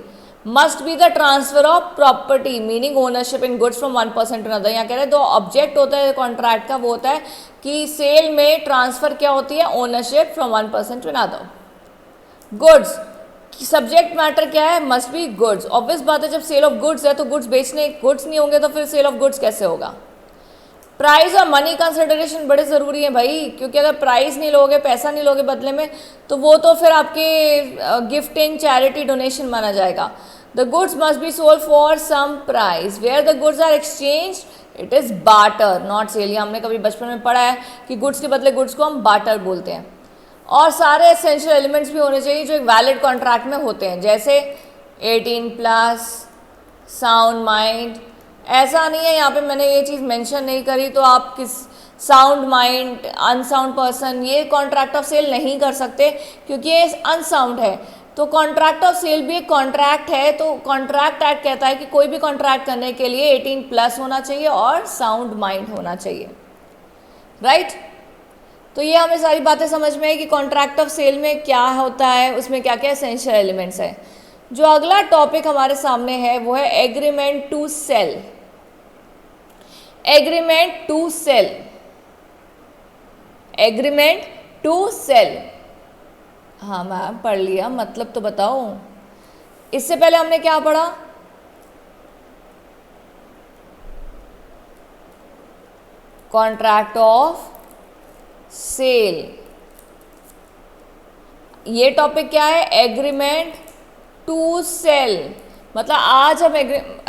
Must be the transfer of property meaning ownership in goods from one person to another. यहाँ कह रहे हैं दो ऑब्जेक्ट होता है कॉन्ट्रैक्ट का, वो होता है कि सेल में ट्रांसफर क्या होती है? Ownership from one person to another. Goods, subject matter क्या है? Must be goods. ऑब्वियस बात है, जब सेल ऑफ गुड्स है तो गुड्स बेचने, गुड्स नहीं होंगे तो फिर सेल ऑफ गुड्स कैसे होगा? प्राइस और मनी कंसिडरेशन बड़े ज़रूरी है भाई, क्योंकि अगर प्राइस नहीं लोगे, पैसा नहीं लोगे बदले में, तो वो तो फिर आपके गिफ्टिंग, चैरिटी, डोनेशन माना जाएगा। The goods must be sold for some price. Where the goods are exchange it is barter not sale. ये हमने कभी बचपन में पढ़ा है कि गुड्स के बदले गुड्स को हम बार्टर बोलते हैं। और सारे एसेंशियल एलिमेंट्स भी होने चाहिए जो एक वैलिड कॉन्ट्रैक्ट में होते हैं, जैसे 18+, साउंड माइंड। ऐसा नहीं है यहाँ पे मैंने ये चीज़ मेंशन नहीं करी तो आप किस साउंड माइंड, अनसाउंड पर्सन, ये कॉन्ट्रैक्ट ऑफ सेल नहीं कर सकते क्योंकि ये अनसाउंड है। तो कॉन्ट्रैक्ट ऑफ सेल भी एक कॉन्ट्रैक्ट है, तो कॉन्ट्रैक्ट एक्ट कहता है कि कोई भी कॉन्ट्रैक्ट करने के लिए 18+ होना चाहिए और साउंड माइंड होना चाहिए, राइट। तो ये हमें सारी बातें समझ में है कि कॉन्ट्रैक्ट ऑफ सेल में क्या होता है, उसमें क्या क्या एसेंशियल एलिमेंट्स हैं। जो अगला टॉपिक हमारे सामने है वो है agreement to sell. Agreement to sell, agreement to sell. हाँ मैम पढ़ लिया, मतलब तो बताओ। इससे पहले हमने क्या पढ़ा? Contract of sale. ये टॉपिक क्या है? Agreement to sell. मतलब आज हम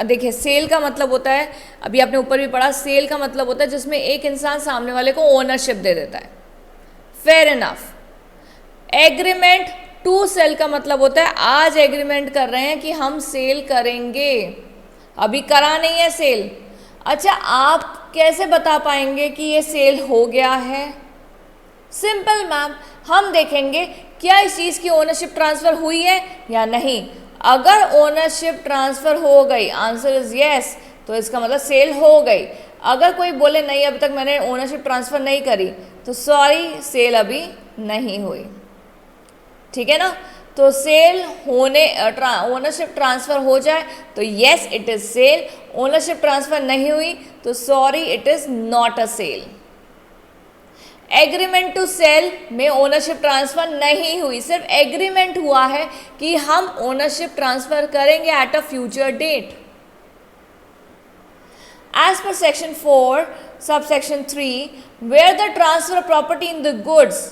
देखिए, सेल का मतलब होता है, अभी आपने ऊपर भी पढ़ा, सेल का मतलब होता है जिसमें एक इंसान सामने वाले को ओनरशिप दे देता है। Fair enough. Agreement to sell का मतलब होता है आज एग्रीमेंट कर रहे हैं कि हम सेल करेंगे, अभी करा नहीं है सेल। अच्छा, आप कैसे बता पाएंगे कि ये सेल हो गया है? सिंपल मैम, हम देखेंगे क्या इस चीज़ की ओनरशिप ट्रांसफ़र हुई है या नहीं। अगर ओनरशिप ट्रांसफ़र हो गई, आंसर इज़ येस, तो इसका मतलब सेल हो गई। अगर कोई बोले नहीं अभी तक मैंने ओनरशिप ट्रांसफ़र नहीं करी, तो सॉरी, सेल अभी नहीं हुई। ठीक है ना। तो सेल होने, ओनरशिप ट्रांसफ़र हो जाए तो yes it is sale, ownership transfer नहीं हुई तो sorry it is not a sale. Agreement to sale में ओनरशिप ट्रांसफ़र नहीं हुई, सिर्फ एग्रीमेंट हुआ है कि हम ओनरशिप ट्रांसफ़र करेंगे at a future date. As per section 4 subsection 3 where the transfer of property in the goods,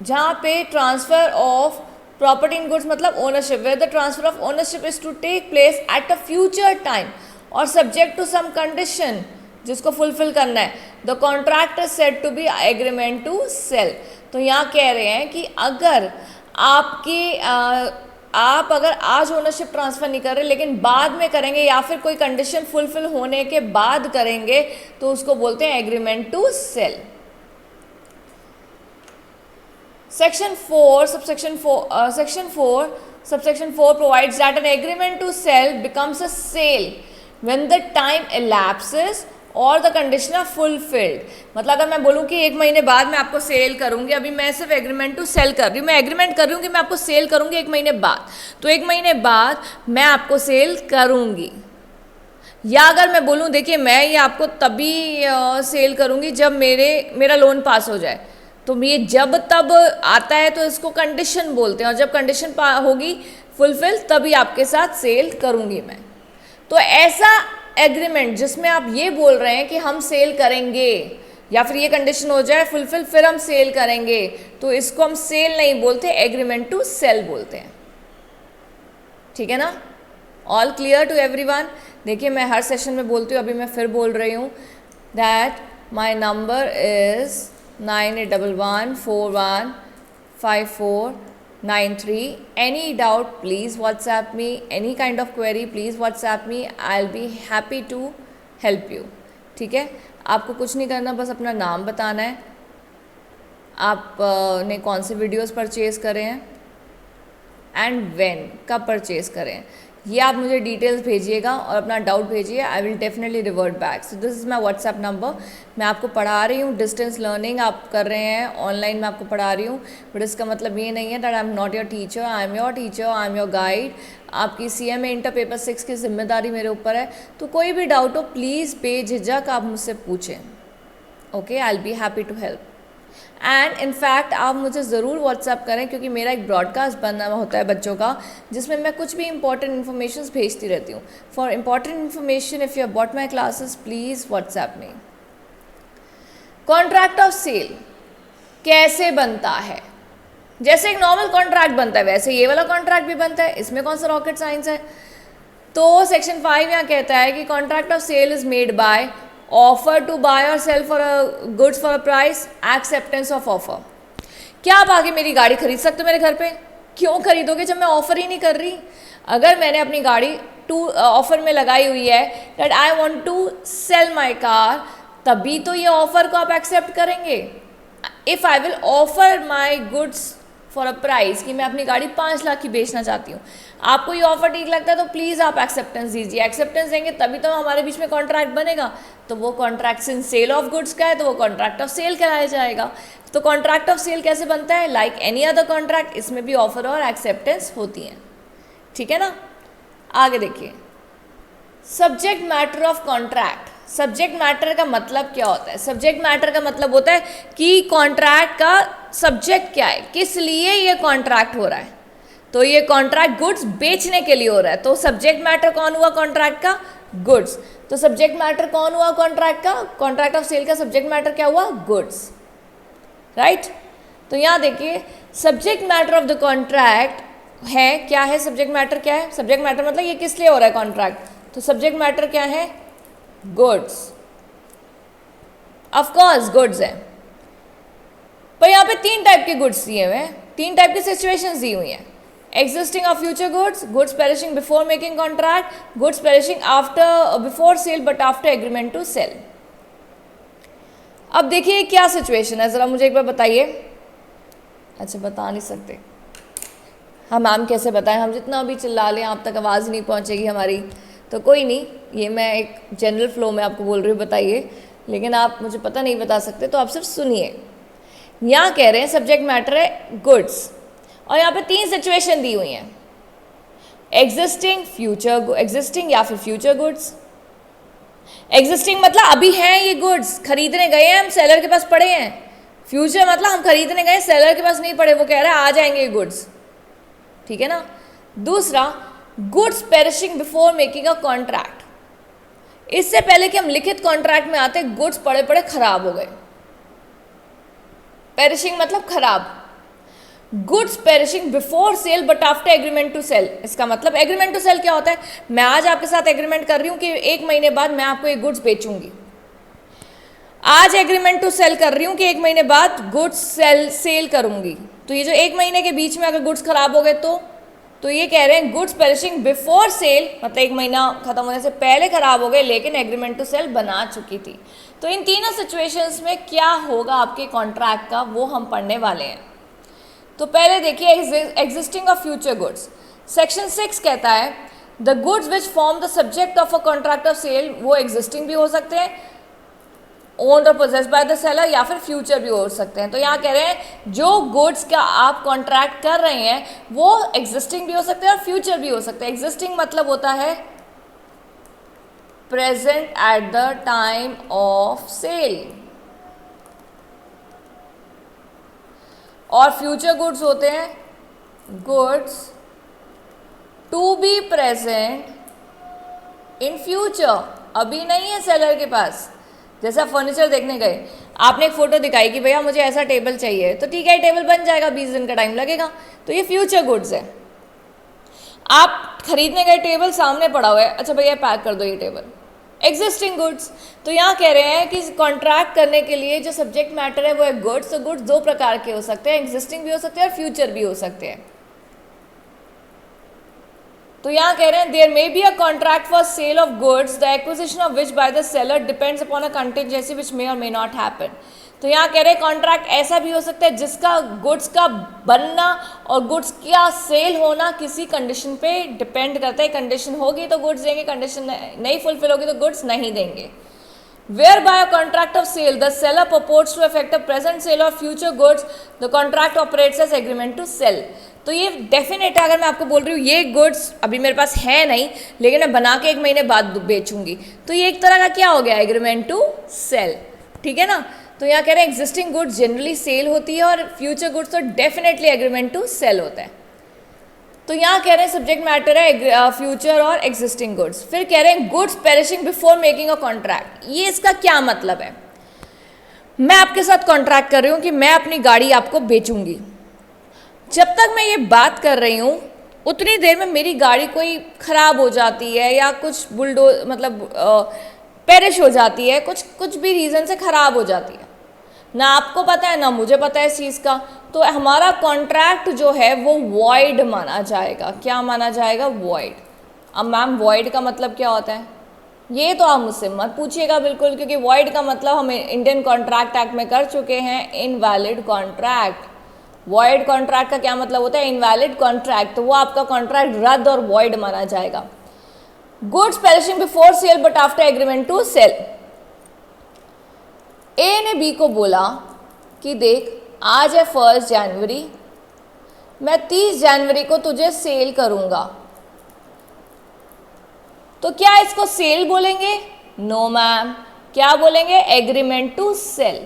जहाँ पे transfer of property in goods मतलब ownership, where the transfer of ownership is to take place at a future time और subject to some condition जिसको fulfil करना है, the contract is said to be agreement to sell. तो यहाँ कह रहे हैं कि अगर आप अगर आज ओनरशिप ट्रांसफ़र नहीं कर रहे लेकिन बाद में करेंगे या फिर कोई कंडीशन फुलफिल होने के बाद करेंगे तो उसको बोलते हैं agreement to sell. Section 4 subsection 4 provides that an agreement to sell becomes a sale when the time elapses और द कंडीशन आर फुलफिल्ड। मतलब अगर मैं बोलूँ कि 1 महीने बाद मैं आपको सेल करूँगी, अभी मैं सिर्फ एग्रीमेंट टू सेल कर रही हूँ, मैं एग्रीमेंट कर रही हूँ कि मैं आपको सेल करूँगी 1 महीने बाद, तो 1 महीने बाद मैं आपको सेल करूँगी। या अगर मैं बोलूँ देखिए मैं ये आपको तभी सेल करूँगी जब मेरा लोन पास हो जाए, तो ये जब तब आता है तो इसको कंडीशन बोलते हैं, और जब कंडीशन होगी फुलफिल तभी आपके साथ सेल करूँगी मैं। तो ऐसा एग्रीमेंट जिसमें आप ये बोल रहे हैं कि हम सेल करेंगे या फिर ये कंडीशन हो जाए फुलफिल फिर हम सेल करेंगे, तो इसको हम सेल नहीं बोलते, एग्रीमेंट टू सेल बोलते हैं। ठीक है ना? All clear to everyone? देखिए मैं हर सेशन में बोलती हूँ, अभी मैं फिर बोल रही हूँ that my number is 9811415493. Any doubt please WhatsApp me, any kind of query please WhatsApp me, I'll be happy to help you. ठीक है, आपको कुछ नहीं करना, बस अपना नाम बताना है, आपने कौन से वीडियोस परचेज़ करे हैं एंड व्हेन, कब परचेज़ करें, ये आप मुझे डिटेल्स भेजिएगा और अपना डाउट भेजिए, I will definitely revert back. So this is my WhatsApp number. मैं आपको पढ़ा रही हूँ, डिस्टेंस लर्निंग आप कर रहे हैं, ऑनलाइन मैं आपको पढ़ा रही हूँ, बट इसका मतलब ये नहीं है that I am not your teacher, I am your teacher, I am your guide. आपकी CMA इंटर पेपर 6 की जिम्मेदारी मेरे ऊपर है, तो कोई भी डाउट हो प्लीज़ बेझिझक आप मुझसे पूछें। Okay, I will be happy to help. And in fact आप मुझे ज़रूर व्हाट्सएप करें, क्योंकि मेरा एक ब्रॉडकास्ट बना होता है बच्चों का, जिसमें मैं कुछ भी इंपॉर्टेंट इन्फॉर्मेशन भेजती रहती हूँ। For important information if you have bought my classes please WhatsApp me. Contract of sale कैसे बनता है? जैसे एक नॉर्मल कॉन्ट्रैक्ट बनता है वैसे ये वाला कॉन्ट्रैक्ट भी बनता है, इसमें कौन सा रॉकेट साइंस है? तो सेक्शन 5 यहाँ कहता है कि contract of sale is made by offer to buy or sale for a goods for a price, acceptance of offer. क्या आप आगे मेरी गाड़ी खरीद सकते हो मेरे घर पे? क्यों खरीदोगे जब मैं ऑफर ही नहीं कर रही? अगर मैंने अपनी गाड़ी ऑफर में लगाई हुई है that I want to sell my car, तभी तो ये ऑफर को आप एक्सेप्ट करेंगे। If I will offer my goods for a price, कि मैं अपनी गाड़ी 5 लाख की बेचना चाहती हूँ, आपको ये ऑफर ठीक लगता है तो प्लीज़ आप एक्सेप्टेंस दीजिए। एक्सेप्टेंस देंगे तभी तो हमारे बीच में कॉन्ट्रैक्ट बनेगा, तो वो contract in sale of goods का है तो वो कॉन्ट्रैक्ट ऑफ सेल कराया जाएगा। तो कॉन्ट्रैक्ट ऑफ सेल कैसे बनता है? लाइक एनी अदर कॉन्ट्रैक्ट, इसमें भी ऑफर और एक्सेप्टेंस होती हैं। ठीक है ना? आगे देखिए, subject matter of contract. Subject matter का मतलब क्या होता है? सब्जेक्ट मैटर का मतलब होता है कि कॉन्ट्रैक्ट का सब्जेक्ट क्या है, किस लिए ये कॉन्ट्रैक्ट हो रहा है। तो ये कॉन्ट्रैक्ट गुड्स बेचने के लिए हो रहा है, तो सब्जेक्ट मैटर कौन हुआ कॉन्ट्रैक्ट का? गुड्स। तो सब्जेक्ट मैटर कौन हुआ कॉन्ट्रैक्ट का? कॉन्ट्रैक्ट ऑफ सेल का सब्जेक्ट मैटर क्या हुआ? Goods, right. तो यहाँ देखिए subject matter of the contract है, क्या है सब्जेक्ट मैटर? क्या है सब्जेक्ट मैटर? मतलब ये किस लिए हो रहा है कॉन्ट्रैक्ट, तो सब्जेक्ट मैटर क्या है? गुड्स। ऑफ कोर्स गुड्स है, पर यहाँ पे 3 टाइप के गुड्स दिए हुए हैं, 3 टाइप की सिचुएशंस दी हुई हैं। Existing of future goods, goods perishing before making contract, goods perishing after before sale but after agreement to sell. अब देखिए क्या सिचुएशन है, ज़रा मुझे एक बार बताइए। अच्छा बता नहीं सकते, हम मैम कैसे बताएं, हम जितना भी चिल्ला लें आप तक आवाज़ नहीं पहुंचेगी हमारी, तो कोई नहीं, ये मैं एक जनरल फ्लो में आपको बोल रही हूँ बताइए, लेकिन आप मुझे पता नहीं बता सकते तो आप सिर्फ सुनिए। यहाँ कह रहे हैं सब्जेक्ट मैटर है गुड्स, और यहाँ पे 3 सिचुएशन दी हुई हैं, एग्जिस्टिंग, फ्यूचर, एग्जिस्टिंग या फिर फ्यूचर गुड्स। एग्जिस्टिंग मतलब अभी हैं ये गुड्स, खरीदने गए हैं हम, सेलर के पास पड़े हैं। फ्यूचर मतलब हम खरीदने गए, सेलर के पास नहीं पड़े, वो कह रहा है आ जाएंगे ये गुड्स। ठीक है ना? दूसरा, goods perishing before making a contract, इससे पहले कि हम लिखित कॉन्ट्रैक्ट में आते गुड्स पड़े पड़े खराब हो गए। पेरिशिंग मतलब खराब। Goods perishing before sale but after agreement to sell, इसका मतलब एग्रीमेंट टू सेल क्या होता है? मैं आज आपके साथ एग्रीमेंट कर रही हूँ कि 1 महीने बाद मैं आपको ये गुड्स बेचूंगी। आज एग्रीमेंट टू सेल कर रही हूँ कि 1 महीने बाद गुड्स सेल करूंगी। तो ये जो 1 महीने के बीच में अगर गुड्स खराब हो गए तो ये कह रहे हैं गुड्स पेरिशिंग बिफोर सेल, मतलब 1 महीना खत्म होने से पहले खराब हो गए, लेकिन एग्रीमेंट टू सेल बना चुकी थी। तो इन तीनों सिचुएशंस में क्या होगा आपके कॉन्ट्रैक्ट का, वो हम पढ़ने वाले हैं। तो पहले देखिए existing of future goods. Section 6 कहता है the goods which form the subject of a contract of sale वो एग्जिस्टिंग भी हो सकते हैं, ओन्ड और पोजेस्ड बाय द सेलर, या फिर फ्यूचर भी हो सकते हैं। तो यहाँ कह रहे हैं जो गुड्स का आप कॉन्ट्रैक्ट कर रहे हैं वो एग्जिस्टिंग भी हो सकते हैं और फ्यूचर भी हो सकते हैं। एग्जिस्टिंग मतलब होता है present at the time of sale, और फ्यूचर गुड्स होते हैं goods to be present in future, अभी नहीं है सेलर के पास। जैसे आप फर्नीचर देखने गए, आपने एक फोटो दिखाई कि भैया मुझे ऐसा टेबल चाहिए, तो ठीक है टेबल बन जाएगा, 20 दिन का टाइम लगेगा, तो ये फ्यूचर गुड्स है। आप खरीदने गए, टेबल सामने पड़ा हुआ है, अच्छा भैया पैक कर दो ये टेबल, एग्जिस्टिंग गुड्स। तो यहाँ कह रहे हैं कि कॉन्ट्रैक्ट करने के लिए जो सब्जेक्ट मैटर है वो है गुड्स। तो गुड्स दो प्रकार के हो सकते हैं, एग्जिस्टिंग भी हो सकते हैं और फ्यूचर भी हो सकते हैं। तो यहाँ कह रहे हैं there may be a contract for sale of goods the acquisition of which by the seller depends upon a contingency which may or may not happen. तो यहाँ कह रहे हैं कॉन्ट्रैक्ट ऐसा भी हो सकता है जिसका गुड्स का बनना और गुड्स का सेल होना किसी कंडीशन पे डिपेंड करता है। कंडीशन होगी तो गुड्स देंगे, कंडीशन नहीं फुलफिल होगी तो गुड्स नहीं देंगे। Whereby a contract of sale, the seller purports to effect a present sale of future goods, the contract operates as agreement to sell। तो ये डेफिनेट है, अगर मैं आपको बोल रही हूँ ये गुड्स अभी मेरे पास है नहीं लेकिन मैं बना के 1 महीने बाद बेचूंगी, तो ये एक तरह का क्या हो गया, एग्रीमेंट टू सेल, ठीक है ना। तो यहाँ कह रहे हैं एग्जिस्टिंग गुड्स जनरली सेल होती है और फ्यूचर गुड्स तो डेफिनेटली एग्रीमेंट टू सेल होता है। तो यहाँ कह रहे हैं सब्जेक्ट मैटर है फ्यूचर और एग्जिस्टिंग गुड्स। फिर कह रहे हैं goods perishing before making a contract. ये इसका क्या मतलब है, मैं आपके साथ कॉन्ट्रैक्ट कर रही हूँ कि मैं अपनी गाड़ी आपको बेचूंगी, जब तक मैं ये बात कर रही हूँ उतनी देर में मेरी गाड़ी कोई ख़राब हो जाती है या कुछ पेरिश हो जाती है, कुछ भी रीज़न से ख़राब हो जाती है, ना आपको पता है ना मुझे पता है इस चीज़ का, तो हमारा कॉन्ट्रैक्ट जो है वो वॉइड माना जाएगा। क्या माना जाएगा, वॉइड। अब मैम वॉइड का मतलब क्या होता है, ये तो आप मुझसे मत पूछिएगा बिल्कुल, क्योंकि वॉइड का मतलब हम इंडियन कॉन्ट्रैक्ट एक्ट में कर चुके हैं, इनवैलिड कॉन्ट्रैक्ट। वॉइड कॉन्ट्रैक्ट का क्या मतलब होता है, इनवैलिड कॉन्ट्रैक्ट, तो वो आपका कॉन्ट्रैक्ट रद्द और वॉइड माना जाएगा। Goods perishing before sale but after agreement to sale. A ने बी को बोला कि देख आज है 1 जनवरी, मैं 30 जनवरी को तुझे सेल करूंगा, तो क्या इसको सेल बोलेंगे, नो मैम, क्या बोलेंगे, agreement to sell.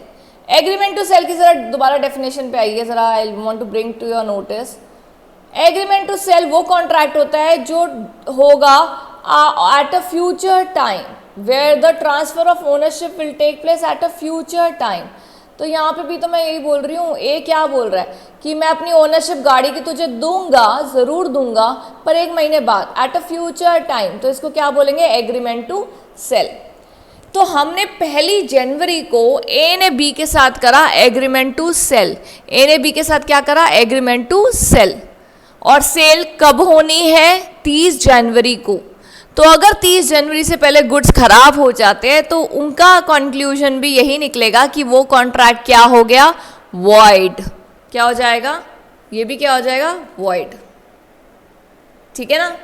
Agreement to sell की जरा दोबारा डेफिनेशन पे आइए, जरा I want to bring to your notice. Agreement to sell वो कॉन्ट्रैक्ट होता है जो होगा at a future time, where the transfer of ownership will take place at a future time. तो यहाँ पे भी तो मैं यही बोल रही हूँ, ए क्या बोल रहा है कि मैं अपनी ओनरशिप गाड़ी की तुझे दूंगा, ज़रूर दूंगा, पर 1 महीने बाद, एट अ फ्यूचर टाइम, तो इसको क्या बोलेंगे, एग्रीमेंट टू सेल। तो हमने 1 जनवरी को ए ने बी के साथ करा एग्रीमेंट टू सेल, ए ने बी के साथ क्या करा, एग्रीमेंट टू सेल, और सेल कब होनी है, 30 जनवरी को। तो अगर 30 जनवरी से पहले गुड्स खराब हो जाते हैं तो उनका कंक्लूजन भी यही निकलेगा कि वो कॉन्ट्रैक्ट क्या हो गया, वॉइड। क्या हो जाएगा, ये भी क्या हो जाएगा, वॉइड, ठीक है ना।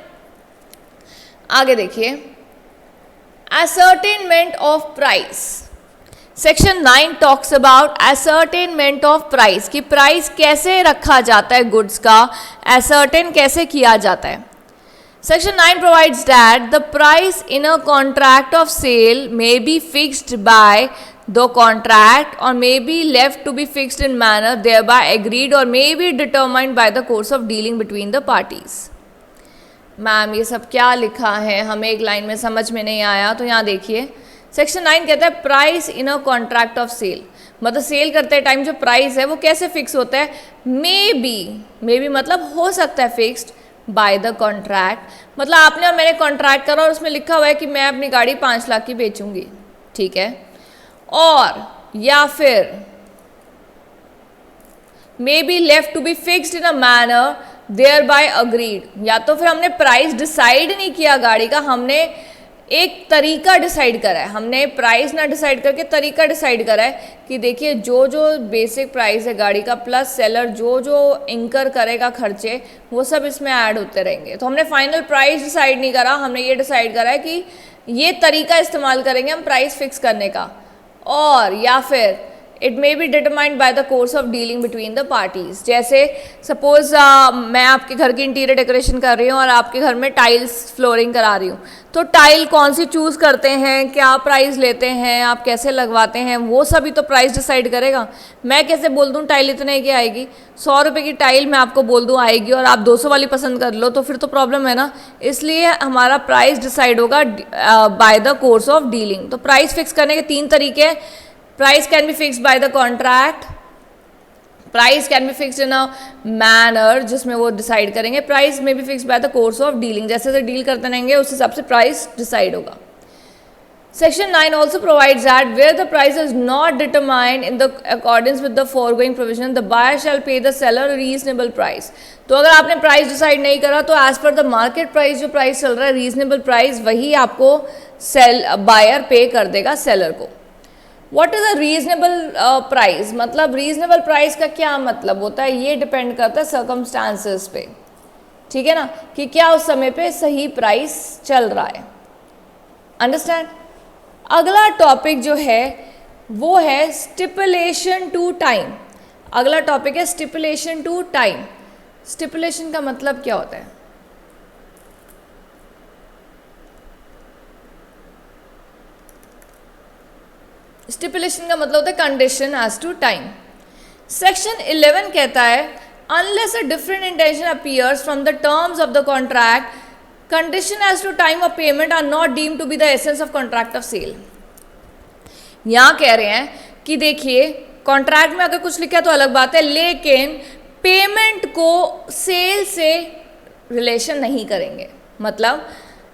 आगे देखिए, ascertainment of price। Section 9 talks about ascertainment of price, कि प्राइस कैसे रखा जाता है, गुड्स का ascertain कैसे किया जाता है। Section 9 provides that the price in a contract of sale may be fixed by the contract or may be left to be fixed in manner thereby agreed or may be determined by the course of dealing between the parties। Ma'am ये सब क्या लिखा है, हमें एक line में समझ में नहीं आया, तो यहाँ देखिए सेक्शन 9 कहता है price in a contract of sale, मतलब सेल करते टाइम जो प्राइस है वो कैसे फिक्स होता है, मे बी मतलब हो सकता है फिक्स्ड बाय द कॉन्ट्रैक्ट, मतलब आपने और मैंने कॉन्ट्रैक्ट करा और उसमें लिखा हुआ है कि मैं अपनी गाड़ी 5 लाख की बेचूंगी, ठीक है, और या फिर may be left to be fixed in a manner thereby agreed, या तो फिर हमने प्राइस डिसाइड नहीं किया गाड़ी का, हमने एक तरीका डिसाइड करा है हमने, प्राइस ना डिसाइड करके तरीका डिसाइड करा है कि देखिए जो जो बेसिक प्राइस है गाड़ी का प्लस सेलर जो जो इंकर करेगा खर्चे वो सब इसमें ऐड होते रहेंगे। तो हमने फाइनल प्राइस डिसाइड नहीं करा, हमने ये डिसाइड करा है कि ये तरीका इस्तेमाल करेंगे हम प्राइस फिक्स करने का, और या फिर it may be determined by the course of dealing between the parties. जैसे सपोज मैं आपके घर की इंटीरियर डेकोरेशन कर रही हूँ और आपके घर में टाइल्स फ्लोरिंग करा रही हूँ, तो टाइल कौन सी चूज़ करते हैं, क्या प्राइस लेते हैं, आप कैसे लगवाते हैं, वो सभी तो प्राइस डिसाइड करेगा। मैं कैसे बोल दूँ टाइल इतने की आएगी, 100 रुपये की टाइल मैं आपको बोल दूँ आएगी और आप 200 वाली पसंद कर लो, तो फिर तो प्रॉब्लम है ना। इसलिए हमारा प्राइस डिसाइड होगा by the course of dealing. तो प्राइस फिक्स करने के 3 तरीके हैं। Price can be fixed by the contract, price can be fixed in a manner जिसमें वो डिसाइड करेंगे, प्राइस में भी fix by the course of dealing, जैसे जैसे डील करते रहेंगे उस हिसाब से प्राइस डिसाइड होगा। Section 9 also provides that where the price is not determined in the accordance with the foregoing provision, the buyer shall pay the seller a reasonable price। तो अगर आपने प्राइस डिसाइड नहीं करा तो as per the market price जो price चल रहा है रीजनेबल प्राइस वही आपको बायर पे कर देगा सेलर को। What is a reasonable price, मतलब रीजनेबल प्राइस का क्या मतलब होता है, ये डिपेंड करता है सर्कमस्टांसेस पे, ठीक है ना, कि क्या उस समय पे सही प्राइस चल रहा है। अंडरस्टैंड। अगला टॉपिक जो है वो है स्टिपुलेशन टू टाइम। अगला टॉपिक है स्टिपुलेशन टू टाइम। स्टिपुलेशन का मतलब क्या होता है? स्टिपुलेशन का मतलब होता है condition as to time. Section 11 कहता है unless a different intention appears from the terms of the contract, condition as to time of payment are not deemed to be the essence of contract of sale. यहाँ कह रहे हैं कि देखिए contract में अगर कुछ लिखा है तो अलग बात है, लेकिन पेमेंट को सेल से रिलेशन नहीं करेंगे। मतलब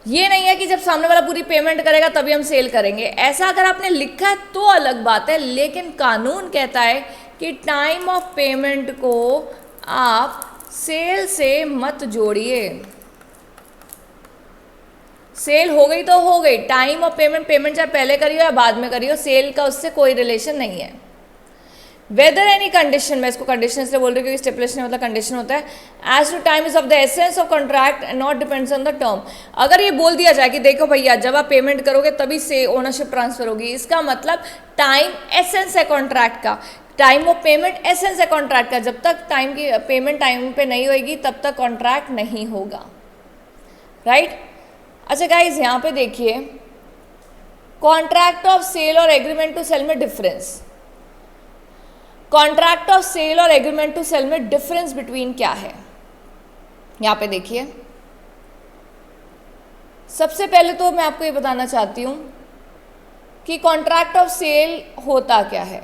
ये नहीं है कि जब सामने वाला पूरी पेमेंट करेगा तभी हम सेल करेंगे, ऐसा अगर आपने लिखा है तो अलग बात है, लेकिन कानून कहता है कि टाइम ऑफ पेमेंट को आप सेल से मत जोड़िए। सेल हो गई तो हो गई, टाइम ऑफ पेमेंट, पेमेंट चाहे पहले करियो या बाद में करियो, सेल का उससे कोई रिलेशन नहीं है। वेदर एनी कंडीशन, मैं इसको कंडीशन इसलिए बोल रही हूँ क्योंकि स्टिपुलेशन मतलब कंडीशन होता है, as to time is of the essence of contract and not depends on the term. अगर ये बोल दिया जाए कि देखो भैया जब आप पेमेंट करोगे तभी से ओनरशिप ट्रांसफर होगी, इसका मतलब टाइम एसेंस है कॉन्ट्रैक्ट का, टाइम ऑफ पेमेंट एसेंस है कॉन्ट्रैक्ट का। जब तक टाइम की पेमेंट टाइम पे नहीं होगी तब तक कॉन्ट्रैक्ट नहीं होगा, राइट। अच्छा गाइज यहाँ पे देखिए कॉन्ट्रैक्ट ऑफ सेल और एग्रीमेंट टू सेल में डिफरेंस। कॉन्ट्रैक्ट ऑफ सेल और एग्रीमेंट टू सेल में डिफरेंस बिटवीन क्या है, यहाँ पे देखिए। सबसे पहले तो मैं आपको ये बताना चाहती हूँ कि कॉन्ट्रैक्ट ऑफ सेल होता क्या है।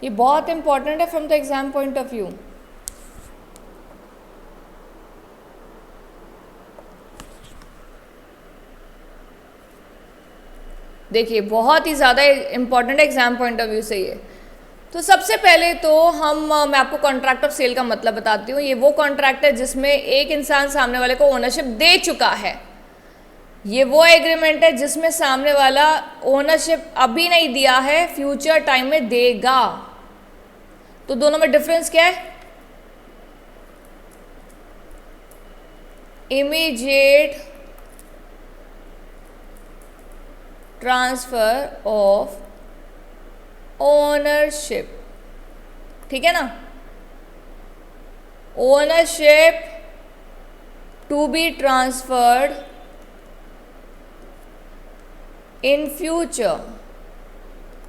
ये बहुत इंपॉर्टेंट है from the exam point of view. देखिए बहुत ही ज़्यादा इंपॉर्टेंट है एग्जाम पॉइंट ऑफ व्यू से ये। तो सबसे पहले तो मैं आपको कॉन्ट्रैक्ट ऑफ सेल का मतलब बताती हूँ। ये वो कॉन्ट्रैक्ट है जिसमें एक इंसान सामने वाले को ओनरशिप दे चुका है। ये वो एग्रीमेंट है जिसमें सामने वाला ओनरशिप अभी नहीं दिया है, फ्यूचर टाइम में देगा। तो दोनों में डिफरेंस क्या है? इमीडिएट ट्रांसफर ऑफ ओनरशिप, ठीक है ना, ownership to be transferred in future,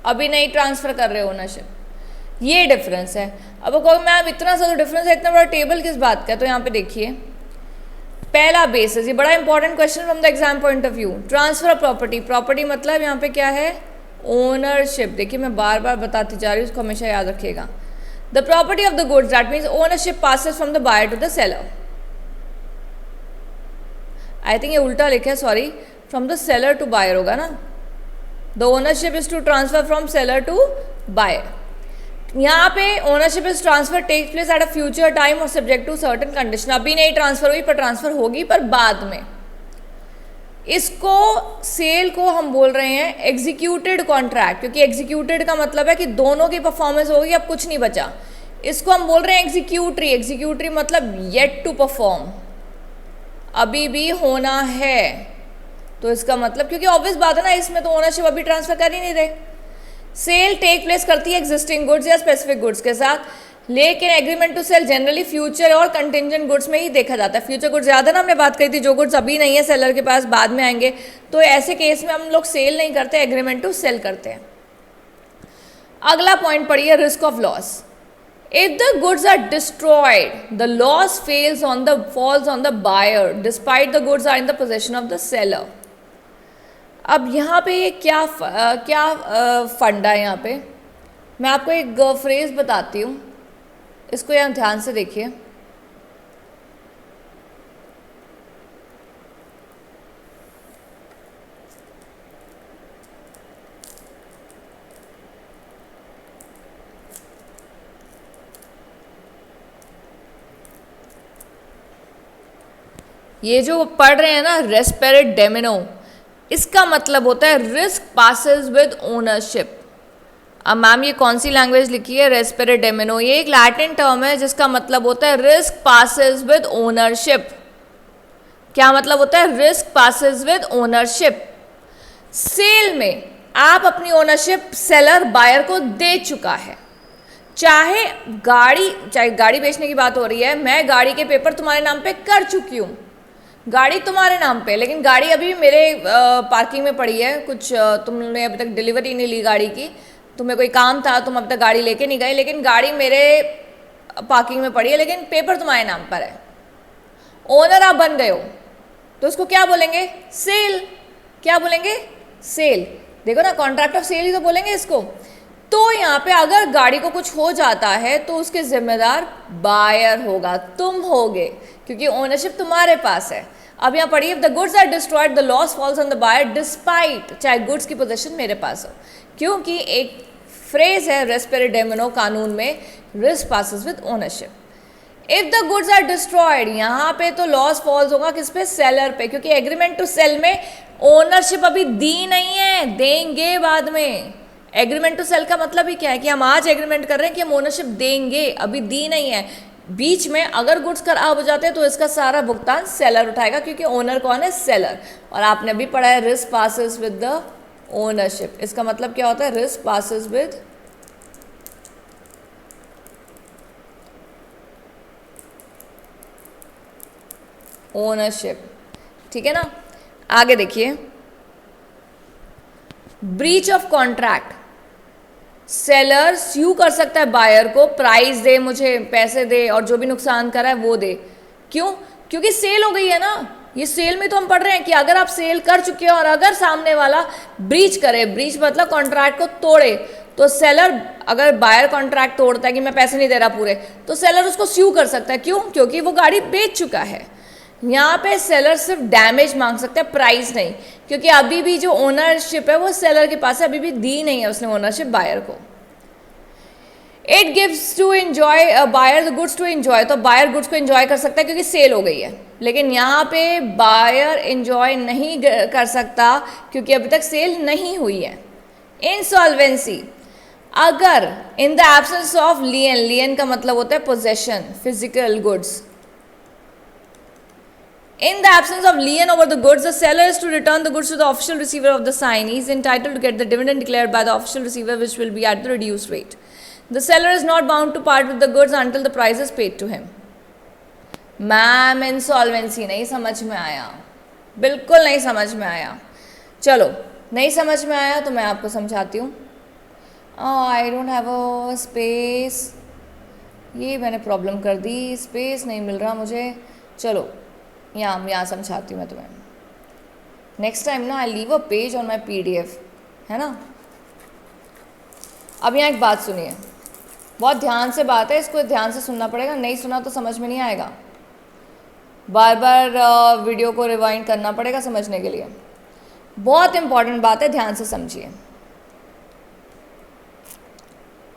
अभी नहीं ट्रांसफर कर रहे ओनरशिप, ये डिफरेंस है। अब कहो मैम इतना सा डिफरेंस है, इतना बड़ा टेबल किस बात का? तो यहाँ पे देखिए पहला बेसिस, ये बड़ा important question from the exam point of view. Transfer of property, property मतलब यहाँ पे क्या है? ओनरशिप। देखिए मैं बार बार बताती जा रही हूँ, उसको हमेशा याद रखिएगा। The property of the goods, that means ownership passes from the buyer to the seller. I think ये उल्टा लिखा है, sorry, from the seller to buyer होगा ना। The ownership is to transfer from seller to buyer. यहाँ पे ownership is transfer take place at a future time और subject to certain condition. अभी नहीं ट्रांसफर हुई पर ट्रांसफर होगी, पर बाद में। इसको सेल को हम बोल रहे हैं एग्जीक्यूटेड कॉन्ट्रैक्ट, क्योंकि एग्जीक्यूटेड का मतलब है कि दोनों की परफॉर्मेंस होगी, अब कुछ नहीं बचा। इसको हम बोल रहे हैं एग्जीक्यूटरी। एग्जीक्यूटरी मतलब येट टू परफॉर्म, अभी भी होना है। तो इसका मतलब, क्योंकि ऑब्वियस बात है ना, इसमें तो ओनरशिप अभी ट्रांसफर कर ही नहीं रहे। सेल टेक प्लेस करती है एग्जिस्टिंग गुड्स या स्पेसिफिक गुड्स के साथ, लेकिन agreement to sell generally future और कंटिंजेंट गुड्स में ही देखा जाता है। फ्यूचर गुड्स ज़्यादा ना हमने बात करी थी, जो गुड्स अभी नहीं है सेलर के पास, बाद में आएंगे, तो ऐसे केस में हम लोग सेल नहीं करते, एग्रीमेंट टू सेल करते हैं। अगला पॉइंट पढ़िए, risk of loss. If the goods are destroyed, the loss falls on the buyer, despite the goods are in the possession of the seller. अब यहाँ पे ये क्या फंडा है, यहाँ पे मैं आपको एक फ्रेज बताती हूँ, इसको यहाँ ध्यान से देखिए। ये जो पढ़ रहे हैं ना रेस्पेरेट डेमिनो, इसका मतलब होता है रिस्क पासेस विद ओनरशिप। अब मैम ये कौन सी लैंग्वेज लिखी है, रेस्पेरेट डेमिनो, ये एक लैटिन टर्म है जिसका मतलब होता है रिस्क पासेस विद ओनरशिप। क्या मतलब होता है, risk passes with ownership. Sale में आप अपनी ओनरशिप सेलर बायर को दे चुका है, चाहे गाड़ी बेचने की बात हो रही है, मैं गाड़ी के पेपर तुम्हारे नाम पे कर चुकी हूँ, गाड़ी तुम्हारे नाम पे, लेकिन गाड़ी अभी मेरे पार्किंग में पड़ी है, कुछ तुमने अभी तक डिलीवरी नहीं ली गाड़ी की, तुम्हें कोई काम था, तुम अब तक गाड़ी लेके नहीं गए, लेकिन गाड़ी मेरे पार्किंग में पड़ी है, लेकिन पेपर तुम्हारे नाम पर है। ओनर आप बन गए हो, तो उसको क्या बोलेंगे, सेल। क्या बोलेंगे, सेल। देखो ना, कॉन्ट्रैक्ट ऑफ सेल ही तो बोलेंगे इसको। तो यहाँ पे अगर गाड़ी को कुछ हो जाता है तो उसके जिम्मेदार बायर होगा, तुम होगे, क्योंकि ओनरशिप तुम्हारे पास है। अब यहाँ पढ़िए, the goods are destroyed the loss falls on the buyer despite, चाहे गुड्स की पोजीशन मेरे पास हो, क्योंकि एक फ्रेज है रेस्पेरेट डेमिनो कानून में, risk passes with ownership. If the goods are destroyed, यहाँ पे तो लॉस फॉल्स होगा किस पे, सेलर पे, क्योंकि एग्रीमेंट टू सेल में ओनरशिप अभी दी नहीं है, देंगे बाद में। एग्रीमेंट टू सेल का मतलब ही क्या है कि हम आज एग्रीमेंट कर रहे हैं कि हम ओनरशिप देंगे, अभी दी नहीं है। बीच में अगर गुड्स खराब हो जाते हैं तो इसका सारा भुगतान सेलर उठाएगा, क्योंकि ओनर कौन है, सेलर। और आपने अभी पढ़ा है risk passes with the ownership. इसका मतलब क्या होता है, रिस्क पासेस विद ओनरशिप। ठीक है ना, आगे देखिए, ब्रीच ऑफ कॉन्ट्रैक्ट। सेलर स्यू कर सकता है बायर को, प्राइस दे, मुझे पैसे दे, और जो भी नुकसान करा है वो दे। क्यों, क्योंकि सेल हो गई है ना। ये सेल में तो हम पढ़ रहे हैं कि अगर आप सेल कर चुके हो और अगर सामने वाला ब्रीच करे, ब्रीच मतलब कॉन्ट्रैक्ट को तोड़े, तो सेलर, अगर बायर कॉन्ट्रैक्ट तोड़ता है कि मैं पैसे नहीं दे रहा पूरे, तो सेलर उसको स्यू कर सकता है। क्यों, क्योंकि वो गाड़ी बेच चुका है। यहाँ पे सेलर सिर्फ डैमेज मांग सकता है, प्राइस नहीं, क्योंकि अभी भी जो ओनरशिप है वो सेलर के पास है, अभी भी दी नहीं है उसने ओनरशिप बायर को। It gives to enjoy buyer the goods to enjoy, तो बायर गुड्स को एंजॉय कर सकता है क्योंकि सेल हो गई है, लेकिन यहाँ पे बायर एंजॉय नहीं कर सकता क्योंकि अभी तक सेल नहीं हुई है। इंसॉल्वेंसी, अगर in the absence of lien, lien का मतलब होता है possession, physical goods. In the absence of lien over the goods, the seller is to return the goods to the official receiver of the sign. He is entitled to get the dividend declared by the official receiver, which will be at the reduced rate. The seller is not bound to part with the goods until the price is paid to him. Ma'am insolvency नहीं समझ में आया, बिल्कुल नहीं समझ में आया। चलो, नहीं समझ में आया तो मैं आपको समझाती हूँ। I don't have a space, ये मैंने प्रॉब्लम कर दी, स्पेस नहीं मिल रहा मुझे। चलो यहाँ समझाती हूँ मैं तुम्हें। नेक्स्ट टाइम ना I leave a page on my PDF, है ना। अब यहाँ एक बात सुनिए, बहुत ध्यान से बात है, इसको ध्यान से सुनना पड़ेगा, नहीं सुना तो समझ में नहीं आएगा, बार बार वीडियो को रिवाइंड करना पड़ेगा समझने के लिए। बहुत इंपॉर्टेंट बात है, ध्यान से समझिए,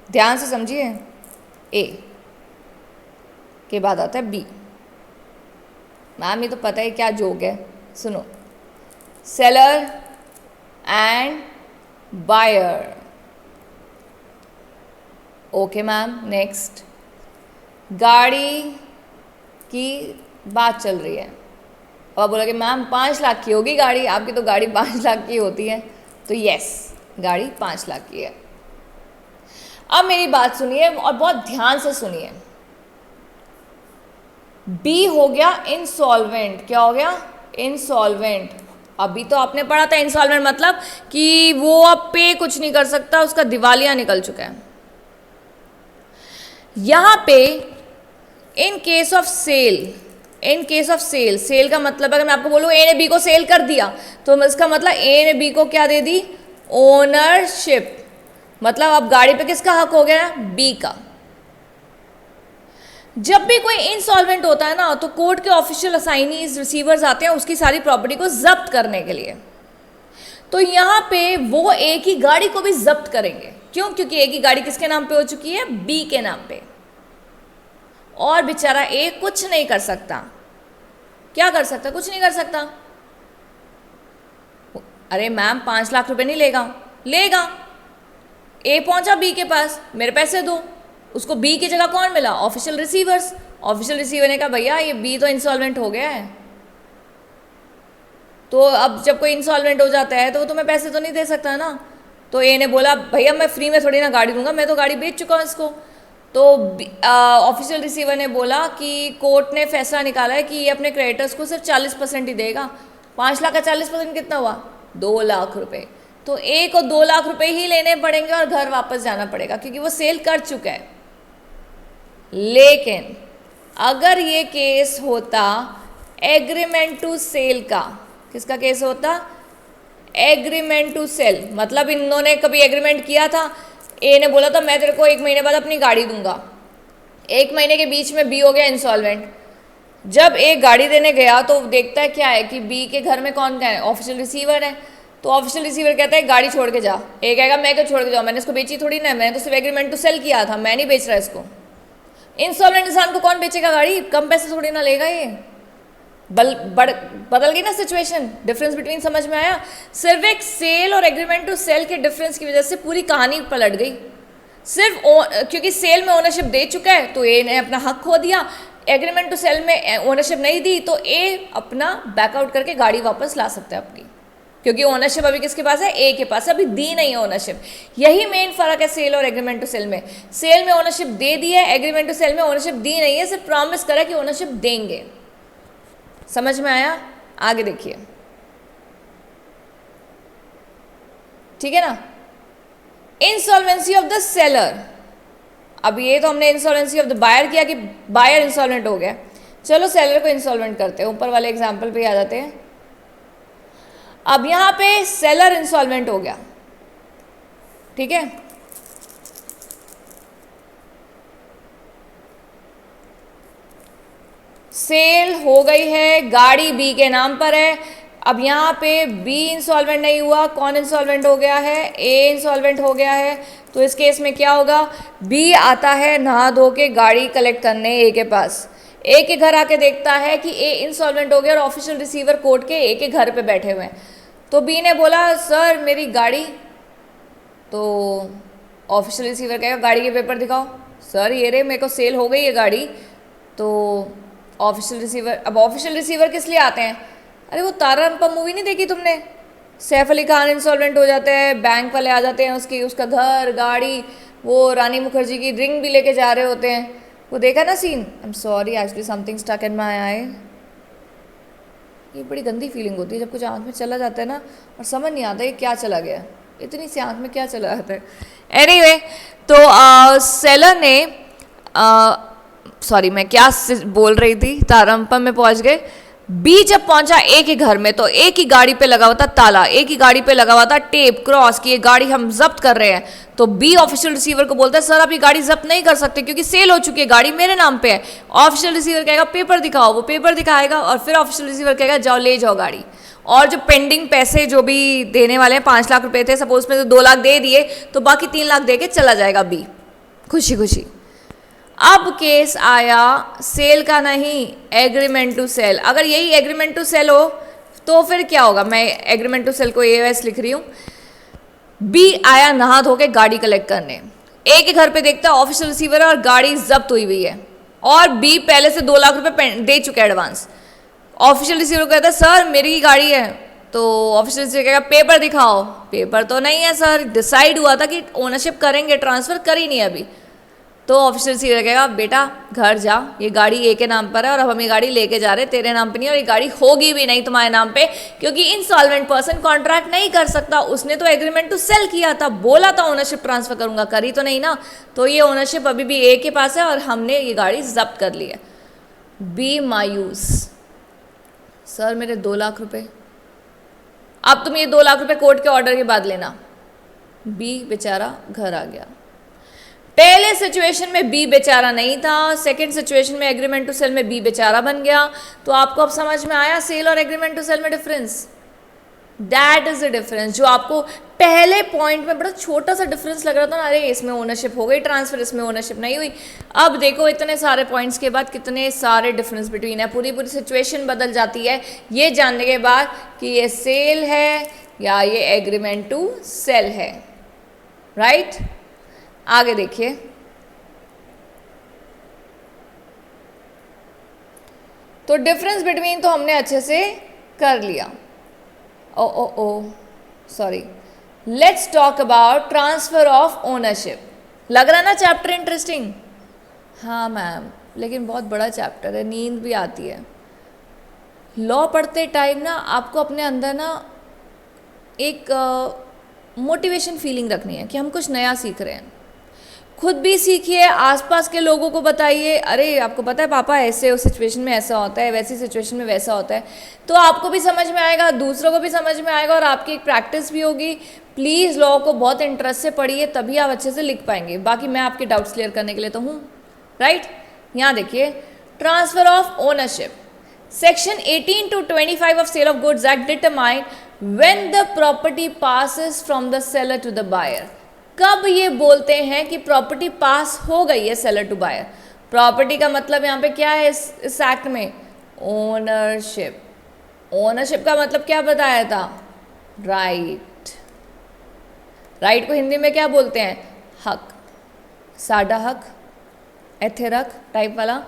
ध्यान से समझिए। A के बाद आता है B। मैम ये तो पता है क्या जोक है, सुनो। Seller and buyer. Okay ma'am, next. गाड़ी की बात चल रही है और आप बोला कि मैम 5 लाख की होगी गाड़ी, आपकी तो गाड़ी 5 लाख की होती है। तो यस, गाड़ी 5 लाख की है। अब मेरी बात सुनिए और बहुत ध्यान से सुनिए। बी हो गया इंसॉल्वेंट। क्या हो गया? इंसॉल्वेंट। अभी तो आपने पढ़ा था इंसॉल्वेंट मतलब कि वो अब पे कुछ नहीं कर सकता, उसका दिवालिया निकल चुका है। यहां पे in case of sale, in case of sale, sale का मतलब अगर मैं आपको बोलूं ए ने बी को सेल कर दिया तो इसका मतलब ए ने बी को क्या दे दी? ओनरशिप। मतलब अब गाड़ी पे किसका हक हो गया? बी का। जब भी कोई इंसॉल्वेंट होता है ना तो कोर्ट के ऑफिशियल असाइनीज रिसीवर्स आते हैं उसकी सारी प्रॉपर्टी को जब्त करने के लिए। तो यहां पे वो ए की गाड़ी को भी जब्त करेंगे। क्यों? क्योंकि ए की गाड़ी किसके नाम पे हो चुकी है? बी के नाम पे। और बेचारा ए कुछ नहीं कर सकता। क्या कर सकता? कुछ नहीं कर सकता। अरे मैम 5 लाख रुपए नहीं लेगा? लेगा। ए पहुंचा बी के पास, मेरे पैसे दो। उसको बी की जगह कौन मिला? Official receivers. ऑफिशियल रिसीवर ने कहा भैया ये बी तो इंसॉल्वेंट हो गया है, तो अब जब कोई इंसॉल्वेंट हो जाता है तो वो तुम्हें पैसे तो नहीं दे सकता ना। तो ए ने बोला भैया मैं फ्री में थोड़ी ना गाड़ी दूंगा, मैं तो गाड़ी बेच चुका हूँ इसको। तो ऑफिशियल रिसीवर ने बोला कि कोर्ट ने फैसला निकाला है कि ये अपने क्रेडिटर्स को सिर्फ 40% ही देगा। 5 लाख का 40% कितना हुआ? 2 लाख रुपए। तो ए को 2 लाख रुपए ही लेने पड़ेंगे और घर वापस जाना पड़ेगा क्योंकि वो सेल कर चुका है। लेकिन अगर ये केस होता एग्रीमेंट टू सेल का, किसका केस होता? Agreement to sell. मतलब इन्होंने कभी एग्रीमेंट किया था, ए ने बोला था मैं तेरे को 1 महीने बाद अपनी गाड़ी दूंगा। 1 महीने के बीच में बी हो गया इंसॉल्वेंट। जब ए गाड़ी देने गया तो देखता है क्या है कि बी के घर में कौन क्या है? ऑफिशियल रिसीवर है। तो ऑफिशियल रिसीवर कहता है गाड़ी छोड़ के जा। ए कहेगा मैं क्यों छोड़ के जाऊँ, मैंने इसको बेची थोड़ी ना, मैंने तो सिर्फ एग्रीमेंट टू सेल किया था, मैं नहीं बेच रहा इसको। इंसॉल्वेंट इंसान को कौन बेचेगा गाड़ी? कम पैसे थोड़ी ना लेगा ये। बदल गई ना सिचुएशन। डिफरेंस बिटवीन समझ में आया? सिर्फ एक सेल और एग्रीमेंट टू सेल के डिफरेंस की वजह से पूरी कहानी पलट गई। सिर्फ क्योंकि सेल में ओनरशिप दे चुका है तो ए ने अपना हक खो दिया, एग्रीमेंट टू सेल में ओनरशिप नहीं दी तो ए अपना बैकआउट करके गाड़ी वापस ला सकता है अपनी, क्योंकि ओनरशिप अभी किसके पास है? ए के पास। अभी दी नहीं है ओनरशिप। यही मेन फर्क है सेल और एग्रीमेंट टू सेल में। सेल में ओनरशिप दे दी है, एग्रीमेंट टू सेल में ओनरशिप दी नहीं है, सिर्फ प्रॉमिस करा कि ओनरशिप देंगे। समझ में आया? आगे देखिए, ठीक है ना। Insolvency of the seller. अब ये तो हमने इंसॉल्वेंसी ऑफ द बायर किया कि बायर इंसॉल्वेंट हो गया। चलो सेलर को इंसॉल्वेंट करते हैं, ऊपर वाले एग्जाम्पल पे आ जाते हैं। अब यहां पे सेलर इंसॉल्वेंट हो गया, ठीक है। सेल हो गई है, गाड़ी बी के नाम पर है। अब यहाँ पे बी इंसॉल्वेंट नहीं हुआ, कौन इंसॉल्वेंट हो गया है? ए इंसॉल्वेंट हो गया है। तो इस केस में क्या होगा? बी आता है नहा धो के गाड़ी कलेक्ट करने ए के पास। ए के घर आके देखता है कि ए इंसॉल्वेंट हो गया और ऑफिशियल रिसीवर कोर्ट के ए के घर पे बैठे हुए हैं। तो बी ने बोला सर मेरी गाड़ी। तो ऑफिशियल रिसीवर कहेगा गाड़ी के पेपर दिखाओ। सर ये रे मेरे को सेल हो गई है गाड़ी। तो ऑफिशियल रिसीवर, अब ऑफिशियल रिसीवर किस लिए आते हैं? अरे वो तारा अनुपम मूवी नहीं देखी तुमने? सैफ अली खान इंसॉल्वेंट हो जाते हैं, बैंक वाले आ जाते हैं, उसका घर गाड़ी, वो रानी मुखर्जी की रिंग भी लेके जा रहे होते हैं। वो देखा ना scene? I am sorry actually something stuck in my eye. ये बड़ी गंदी फीलिंग होती है जब कुछ आँख में चला जाता है ना और समझ नहीं आता ये क्या चला गया, इतनी सी आँख में क्या चला जाता है। एनीवे, तो सेलर ने सॉरी मैं क्या बोल रही थी, ताराम्पम में पहुंच गए। बी जब पहुंचा ए के घर में तो ए की गाड़ी पे लगा हुआ था ताला, ए की गाड़ी पे लगा हुआ था टेप क्रॉस कि ये गाड़ी हम जब्त कर रहे हैं। तो बी ऑफिशियल रिसीवर को बोलता है सर आप ये गाड़ी जब्त नहीं कर सकते क्योंकि सेल हो चुकी है, गाड़ी मेरे नाम पे है। ऑफिशियल रिसीवर कहेगा पेपर दिखाओ, वो पेपर दिखाएगा और फिर ऑफिशियल रिसीवर कहेगा जाओ ले जाओ गाड़ी। और जो पेंडिंग पैसे जो भी देने वाले हैं 5 लाख रुपए थे, सपोज में तो 2 लाख दे दिए तो बाकी 3 लाख दे के चला जाएगा बी खुशी खुशी। अब केस आया सेल का नहीं, एग्रीमेंट टू सेल। अगर यही एग्रीमेंट टू सेल हो तो फिर क्या होगा, मैं एग्रीमेंट टू सेल को AOS लिख रही हूँ। बी आया नहा धो के गाड़ी कलेक्ट करने, ए के घर पे देखता है ऑफिशियल रिसीवर है और गाड़ी जब्त हुई हुई है, और बी पहले से 2 लाख रुपए दे चुका है एडवांस। ऑफिशियल रिसीवर कहता है सर मेरी ही गाड़ी है, तो ऑफिशियल रिसीवर कहेगा पेपर दिखाओ, पेपर तो नहीं है सर, डिसाइड हुआ था कि ओनरशिप करेंगे, ट्रांसफर कर ही नहीं अभी। तो ऑफिशियल रिसीवर कहेगा बेटा घर जा, ये गाड़ी ए के नाम पर है और अब हम ये गाड़ी लेके जा रहे हैं, तेरे नाम पे नहीं, और ये गाड़ी होगी भी नहीं तुम्हारे नाम पे, क्योंकि इंसॉल्वेंट पर्सन कॉन्ट्रैक्ट नहीं कर सकता, उसने तो एग्रीमेंट टू सेल किया था, बोला था ओनरशिप ट्रांसफर करूंगा, करी तो नहीं ना, तो ये ओनरशिप अभी भी ए के पास है और हमने ये गाड़ी जब्त कर ली है। बी मायूस, सर मेरे 2 लाख रुपए, अब तुम ये 2 लाख रुपए कोर्ट के ऑर्डर के बाद लेना। बी बेचारा घर आ गया। पहले सिचुएशन में बी बेचारा नहीं था, सेकंड सिचुएशन में एग्रीमेंट टू सेल में बी बेचारा बन गया। तो आपको अब समझ में आया सेल और एग्रीमेंट टू सेल में difference? That is the difference. जो आपको पहले पॉइंट में बड़ा छोटा सा डिफरेंस लग रहा था ना, अरे इसमें ओनरशिप हो गई ट्रांसफर, इसमें ओनरशिप नहीं हुई, अब देखो इतने सारे पॉइंट्स के बाद कितने सारे डिफरेंस बिटवीन है, पूरी पूरी सिचुएशन बदल जाती है ये जानने के बाद कि ये सेल है या ये एग्रीमेंट टू सेल है, राइट? आगे देखिए, तो डिफरेंस बिटवीन तो हमने अच्छे से कर लिया। Oh sorry, let's talk about transfer of ownership. लग रहा ना चैप्टर इंटरेस्टिंग? हाँ मैम, लेकिन बहुत बड़ा चैप्टर है, नींद भी आती है। लॉ पढ़ते टाइम ना आपको अपने अंदर ना एक मोटिवेशन फीलिंग रखनी है कि हम कुछ नया सीख रहे हैं। खुद भी सीखिए, आसपास के लोगों को बताइए, अरे आपको पता है पापा ऐसे उस सिचुएशन में ऐसा होता है, वैसी सिचुएशन में वैसा होता है, तो आपको भी समझ में आएगा, दूसरों को भी समझ में आएगा और आपकी एक प्रैक्टिस भी होगी। प्लीज़ लॉ को बहुत इंटरेस्ट से पढ़िए, तभी आप अच्छे से लिख पाएंगे। बाकी मैं आपके डाउट्स क्लियर करने के लिए तो हूँ, राइट? यहाँ देखिए, transfer of ownership, section 18 to 25 of Sale of Goods Act determine when the property passes from the seller to the buyer। कब ये बोलते हैं कि प्रॉपर्टी पास हो गई है सेलर टू बायर? प्रॉपर्टी का मतलब यहाँ पे क्या है इस एक्ट में? ओनरशिप। ओनरशिप का मतलब क्या बताया था? राइट। राइट को हिंदी में क्या बोलते हैं? हक, साडा हक, एथेरक टाइप वाला।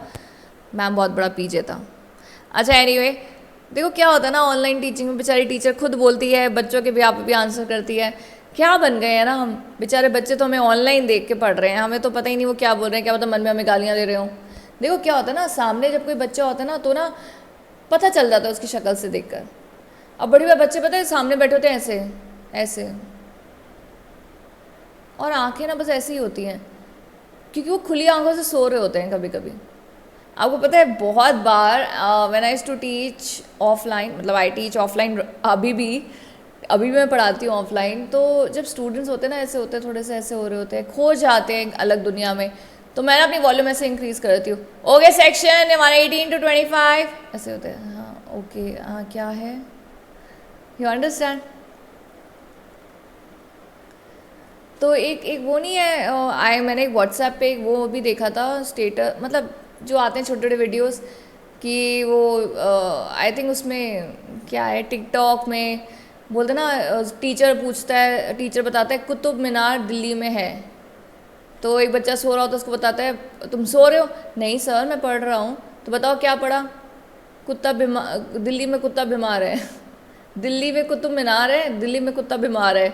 मैम बहुत बड़ा पीछे था। अच्छा एनीवे, देखो क्या होता है ना, ऑनलाइन टीचिंग में बेचारी टीचर खुद बोलती है, बच्चों के बिहाफ पे भी आंसर करती है। क्या बन गए हैं ना हम, बेचारे बच्चे तो हमें ऑनलाइन देख के पढ़ रहे हैं, हमें तो पता ही नहीं वो क्या बोल रहे हैं, क्या पता मन में हमें गालियाँ दे रहे हो। देखो क्या होता है ना, सामने जब कोई बच्चा होता है ना तो ना पता चल जाता है उसकी शक्ल से देखकर। अब बड़ी बार बच्चे पता है सामने बैठे होते हैं ऐसे ऐसे, और आंखें ना बस ऐसी ही होती हैं, क्योंकि वो खुली आंखों से सो रहे होते हैं कभी कभी। आपको पता है बहुत बार when I used to teach offline, मतलब आई टीच ऑफलाइन अभी भी मैं पढ़ाती हूँ ऑफलाइन, तो जब स्टूडेंट्स होते हैं ना ऐसे होते हैं, थोड़े से ऐसे हो रहे होते हैं, खो जाते हैं अलग दुनिया में, तो मैं ना अपनी वॉल्यूम ऐसे इंक्रीज कर देती हूँ। ओके सेक्शन हमारा 18 to 25 ऐसे होते हैं। हाँ ओके, हाँ क्या है, यू अंडरस्टैंड? तो एक वो नहीं है, मैंने एक व्हाट्सएप पे एक वो भी देखा था स्टेटस, मतलब जो आते हैं छोटे छोटे वीडियोस कि वो आई थिंक उसमें क्या है, टिकटॉक में बोलते ना, टीचर पूछता है, टीचर बताता है कुतुब मीनार दिल्ली में है, तो एक बच्चा सो रहा होता है, उसको बताता है तुम सो रहे हो? नहीं सर मैं पढ़ रहा हूँ। तो बताओ क्या पढ़ा? कुत्ता बीमार, दिल्ली में कुत्ता बीमार है दिल्ली में कुतुब मीनार है, दिल्ली में कुत्ता बीमार है।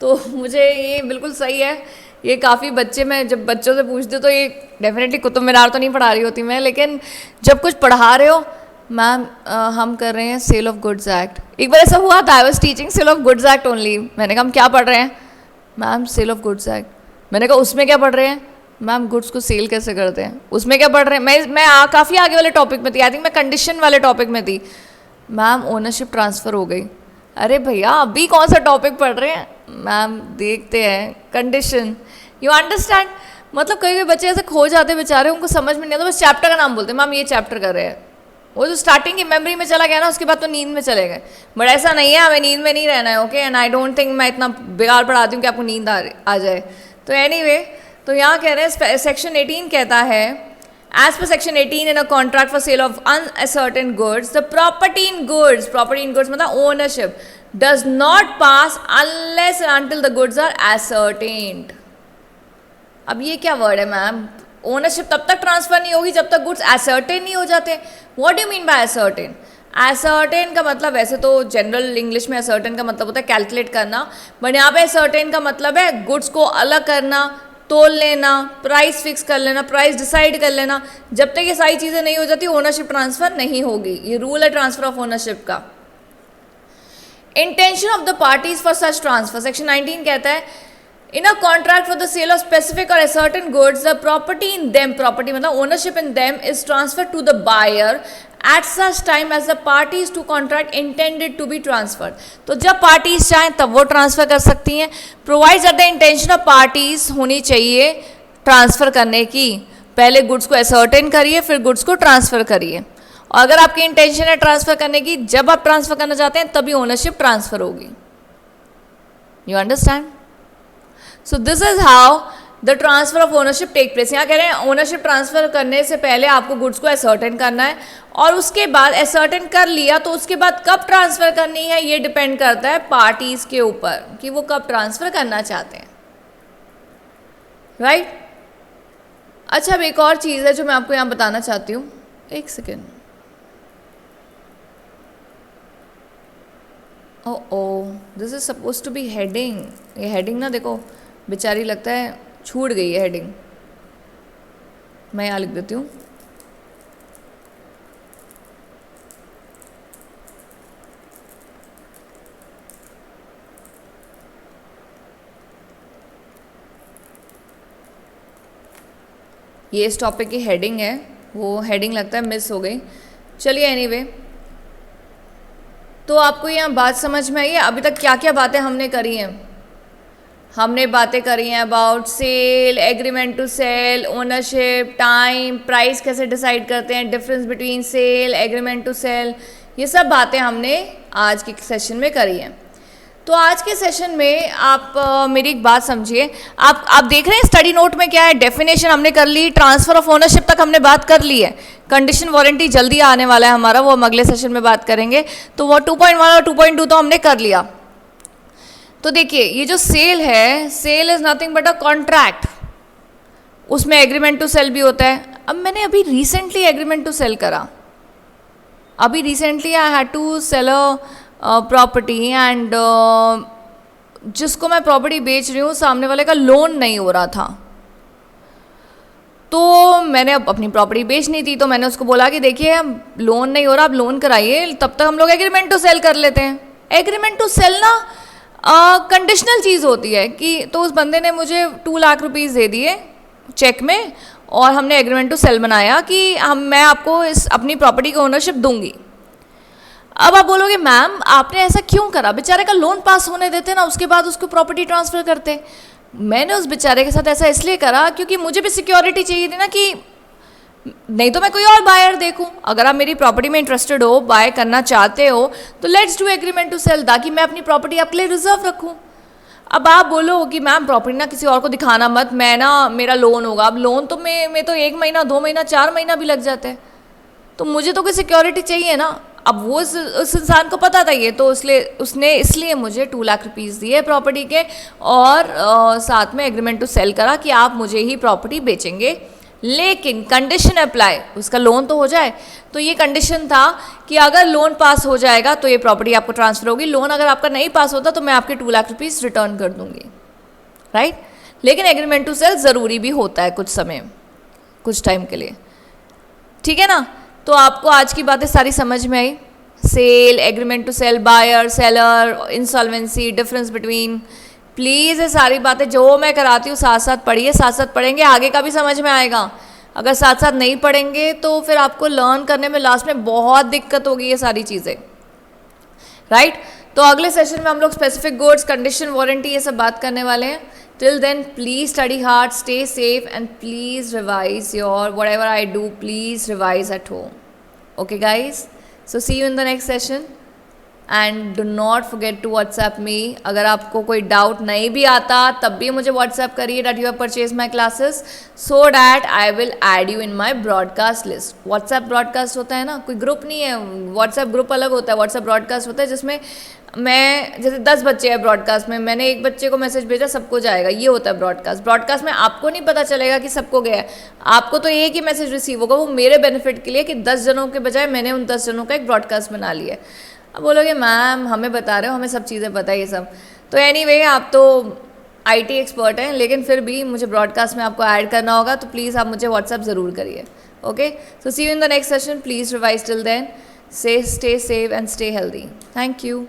तो मुझे ये बिल्कुल सही है, ये काफ़ी बच्चे, मैं जब बच्चों से पूछती हूँ तो ये डेफिनेटली कुतुब मीनार तो नहीं पढ़ा रही होती मैं, लेकिन जब कुछ पढ़ा रहे हो, मैम हम कर रहे हैं सेल ऑफ गुड्स एक्ट। एक बार ऐसा हुआ था, I was teaching sale of goods act only. मैंने कहा हम क्या पढ़ रहे हैं? Ma'am sale of goods act. मैंने कहा उसमें क्या पढ़ रहे हैं? मैम गुड्स को सेल कैसे करते हैं। उसमें क्या पढ़ रहे हैं? मैं काफ़ी आगे वाले टॉपिक में थी, आई थिंक मैं कंडीशन वाले टॉपिक में थी। मैम ओनरशिप ट्रांसफ़र हो गई। अरे भैया अभी कौन सा टॉपिक पढ़ रहे हैं? मैम देखते हैं कंडीशन। You understand? मतलब कई बच्चे ऐसे खो जाते बेचारे, उनको समझ में नहीं आता, बस चैप्टर का नाम बोलते हैं, मैम ये चैप्टर कर रहे हैं। वो जो स्टार्टिंग की मेमोरी में चला गया ना, उसके बाद तो नींद में चले गए। बट ऐसा नहीं है, हमें नींद में नहीं रहना है, okay? And I don't think मैं इतना बेकार पढ़ाती हूँ कि आपको नींद आ जाए। तो एनीवे, तो यहाँ कह रहे हैं सेक्शन 18 कहता है As per section 18 in a contract for sale of uncertain goods, the property in goods मतलब ownership does not pass unless and until the goods are ascertained. अब ये क्या वर्ड है मैम? ओनरशिप तब तक ट्रांसफर नहीं होगी जब तक गुड्स एसर्टेन नहीं हो जाते. What do you mean by ascertain? Ascertain का मतलब, वैसे तो जनरल इंग्लिश में एसर्टेन का मतलब होता है कैलकुलेट करना, बट यहाँ पे एसर्टेन का मतलब है गुड्स को अलग करना, तोल लेना, प्राइस फिक्स कर लेना, प्राइस डिसाइड कर लेना. जब तक ये सारी चीज़ें नहीं हो जाती ओनरशिप ट्रांसफर नहीं होगी. ये रूल है ट्रांसफर ऑफ ओनरशिप का. Intention of the parties for such transfer, section 19 कहता है in a contract for the sale of specific or certain goods, the property in them, property मतलब ownership in them is transferred to the buyer at such time as the parties to contract intended to be transferred. तो जब parties चाहें तब वो transfer कर सकती हैं. provides that the intention of parties होनी चाहिए ट्रांसफ़र करने की. पहले गुड्स को ascertain करिए, फिर गुड्स को ट्रांसफ़र करिए. और अगर आपकी इंटेंशन है ट्रांसफ़र करने की, जब आप ट्रांसफ़र करना चाहते हैं तभी ओनरशिप ट्रांसफ़र होगी. You understand? So this is how the transfer of ownership take place. यहाँ कह रहे हैं ओनरशिप ट्रांसफर करने से पहले आपको गुड्स को एसर्टेन करना है, और उसके बाद एसर्टेन कर लिया तो उसके बाद कब ट्रांसफर करनी है ये डिपेंड करता है पार्टीज के ऊपर कि वो कब ट्रांसफर करना चाहते हैं. राइट? अच्छा, अब एक और चीज़ है जो मैं आपको यहाँ बताना चाहती हूँ. एक second. Oh this is suppose to be heading. ये हेडिंग ना देखो बेचारी लगता है छूट गई है हेडिंग. मैं यहाँ लिख देती हूँ. ये इस टॉपिक की हेडिंग है, वो हेडिंग लगता है मिस हो गई. चलिए एनीवे, तो आपको यहाँ बात समझ में आई है? अभी तक क्या क्या बातें हमने करी हैं? हमने बातें करी हैं about sale, agreement to sell, ownership, time, price कैसे डिसाइड करते हैं, difference between sale, agreement to sell. ये सब बातें हमने आज के सेशन में करी हैं. तो आज के सेशन में आप मेरी एक बात समझिए. आप देख रहे हैं स्टडी नोट में क्या है? डेफिनेशन हमने कर ली, ट्रांसफर ऑफ ओनरशिप तक हमने बात कर ली है. कंडीशन वारंटी जल्दी आने वाला है हमारा, वो हम अगले सेशन में बात करेंगे. तो वो 2.1 और 2.2 तो हमने कर लिया. तो देखिए ये जो सेल है, sale is nothing but a contract. उसमें एग्रीमेंट टू सेल भी होता है. अब मैंने अभी रिसेंटली एग्रीमेंट टू सेल करा. अभी recently I had to sell a property and जिसको मैं प्रॉपर्टी बेच रही हूँ सामने वाले का लोन नहीं हो रहा था. तो मैंने अब अपनी प्रॉपर्टी बेचनी थी, तो मैंने उसको बोला कि देखिए लोन नहीं हो रहा, आप लोन कराइए, तब तक हम लोग एग्रीमेंट टू सेल कर लेते हैं. एग्रीमेंट टू सेल ना कंडीशनल चीज़ होती है कि, तो उस बंदे ने मुझे 2 लाख रुपीज़ दे दिए चेक में, और हमने एग्रीमेंट टू सेल बनाया कि मैं आपको इस अपनी प्रॉपर्टी की ओनरशिप दूंगी. अब आप बोलोगे मैम आपने ऐसा क्यों करा? बेचारे का लोन पास होने देते ना, उसके बाद उसको प्रॉपर्टी ट्रांसफ़र करते. मैंने उस बेचारे के साथ ऐसा इसलिए करा क्योंकि मुझे भी सिक्योरिटी चाहिए थी ना, कि नहीं तो मैं कोई और बायर देखूं. अगर आप मेरी प्रॉपर्टी में इंटरेस्टेड हो, बाय करना चाहते हो, तो let's do agreement to sell, ताकि मैं अपनी प्रॉपर्टी आपके लिए रिजर्व रखूं. अब आप बोलो कि मैम प्रॉपर्टी ना किसी और को दिखाना मत, मैं ना मेरा लोन होगा. अब लोन तो मैं तो 1 महीना 2 महीना 4 महीना भी लग जाता है, तो मुझे तो कोई सिक्योरिटी चाहिए ना. अब वो उस इंसान को पता था ये, तो उसने इसलिए मुझे 2 लाख रुपीज़ दिए प्रॉपर्टी के, और साथ में एग्रीमेंट टू सेल करा कि आप मुझे ही प्रॉपर्टी बेचेंगे, लेकिन कंडीशन अप्लाई, उसका लोन तो हो जाए. तो ये कंडीशन था कि अगर लोन पास हो जाएगा तो ये प्रॉपर्टी आपको ट्रांसफ़र होगी. लोन अगर आपका नहीं पास होता तो मैं आपके 2 लाख रुपीज़ रिटर्न कर दूंगी. राइट? लेकिन एग्रीमेंट टू सेल ज़रूरी भी होता है कुछ समय, कुछ टाइम के लिए. ठीक है ना? तो आपको आज की बातें सारी समझ में आई. Sale, agreement to sale, buyer, seller, insolvency, difference between. Please ये सारी बातें जो मैं कराती हूँ साथ साथ पढ़िए, साथ साथ पढ़ेंगे आगे का भी समझ में आएगा. अगर साथ साथ नहीं पढ़ेंगे तो फिर आपको लर्न करने में लास्ट में बहुत दिक्कत होगी ये सारी चीज़ें. राइट? तो अगले सेशन में हम लोग स्पेसिफिक गुड्स, कंडीशन, वारंटी, ये सब बात करने वाले हैं. Till then please study hard, stay safe, and please revise your whatever I do, please revise at home. Okay guys, so see you in the next session. And do not forget to WhatsApp me. अगर आपको कोई doubt नहीं भी आता तब भी मुझे WhatsApp करिए that you have purchase my classes, so that I will add you in my broadcast list. WhatsApp broadcast होता है ना, कोई ग्रुप नहीं है, व्हाट्सएप ग्रुप अलग होता है, व्हाट्सएप ब्रॉडकास्ट होता है जिसमें मैं, जैसे 10 बच्चे हैं ब्रॉडकास्ट में, मैंने एक बच्चे को मैसेज भेजा सबको जाएगा, ये होता है ब्रॉडकास्ट. ब्रॉडकास्ट में आपको नहीं पता चलेगा कि सबको गया है, आपको तो एक ही मैसेज रिसीव होगा, वो मेरे बेनिफिट के लिए कि 10 जनों के बजाय मैंने उन 10 जनों का एक ब्रॉडकास्ट बना लिया है. अब बोलोगे मैम हमें बता रहे हो, हमें सब चीज़ें पता है ये सब. तो एनीवे आप तो IT एक्सपर्ट हैं, लेकिन फिर भी मुझे ब्रॉडकास्ट में आपको ऐड करना होगा, तो प्लीज़ आप मुझे व्हाट्सएप ज़रूर करिए. Okay, so see you in the next session. Please revise till then. Stay safe and stay healthy. Thank you.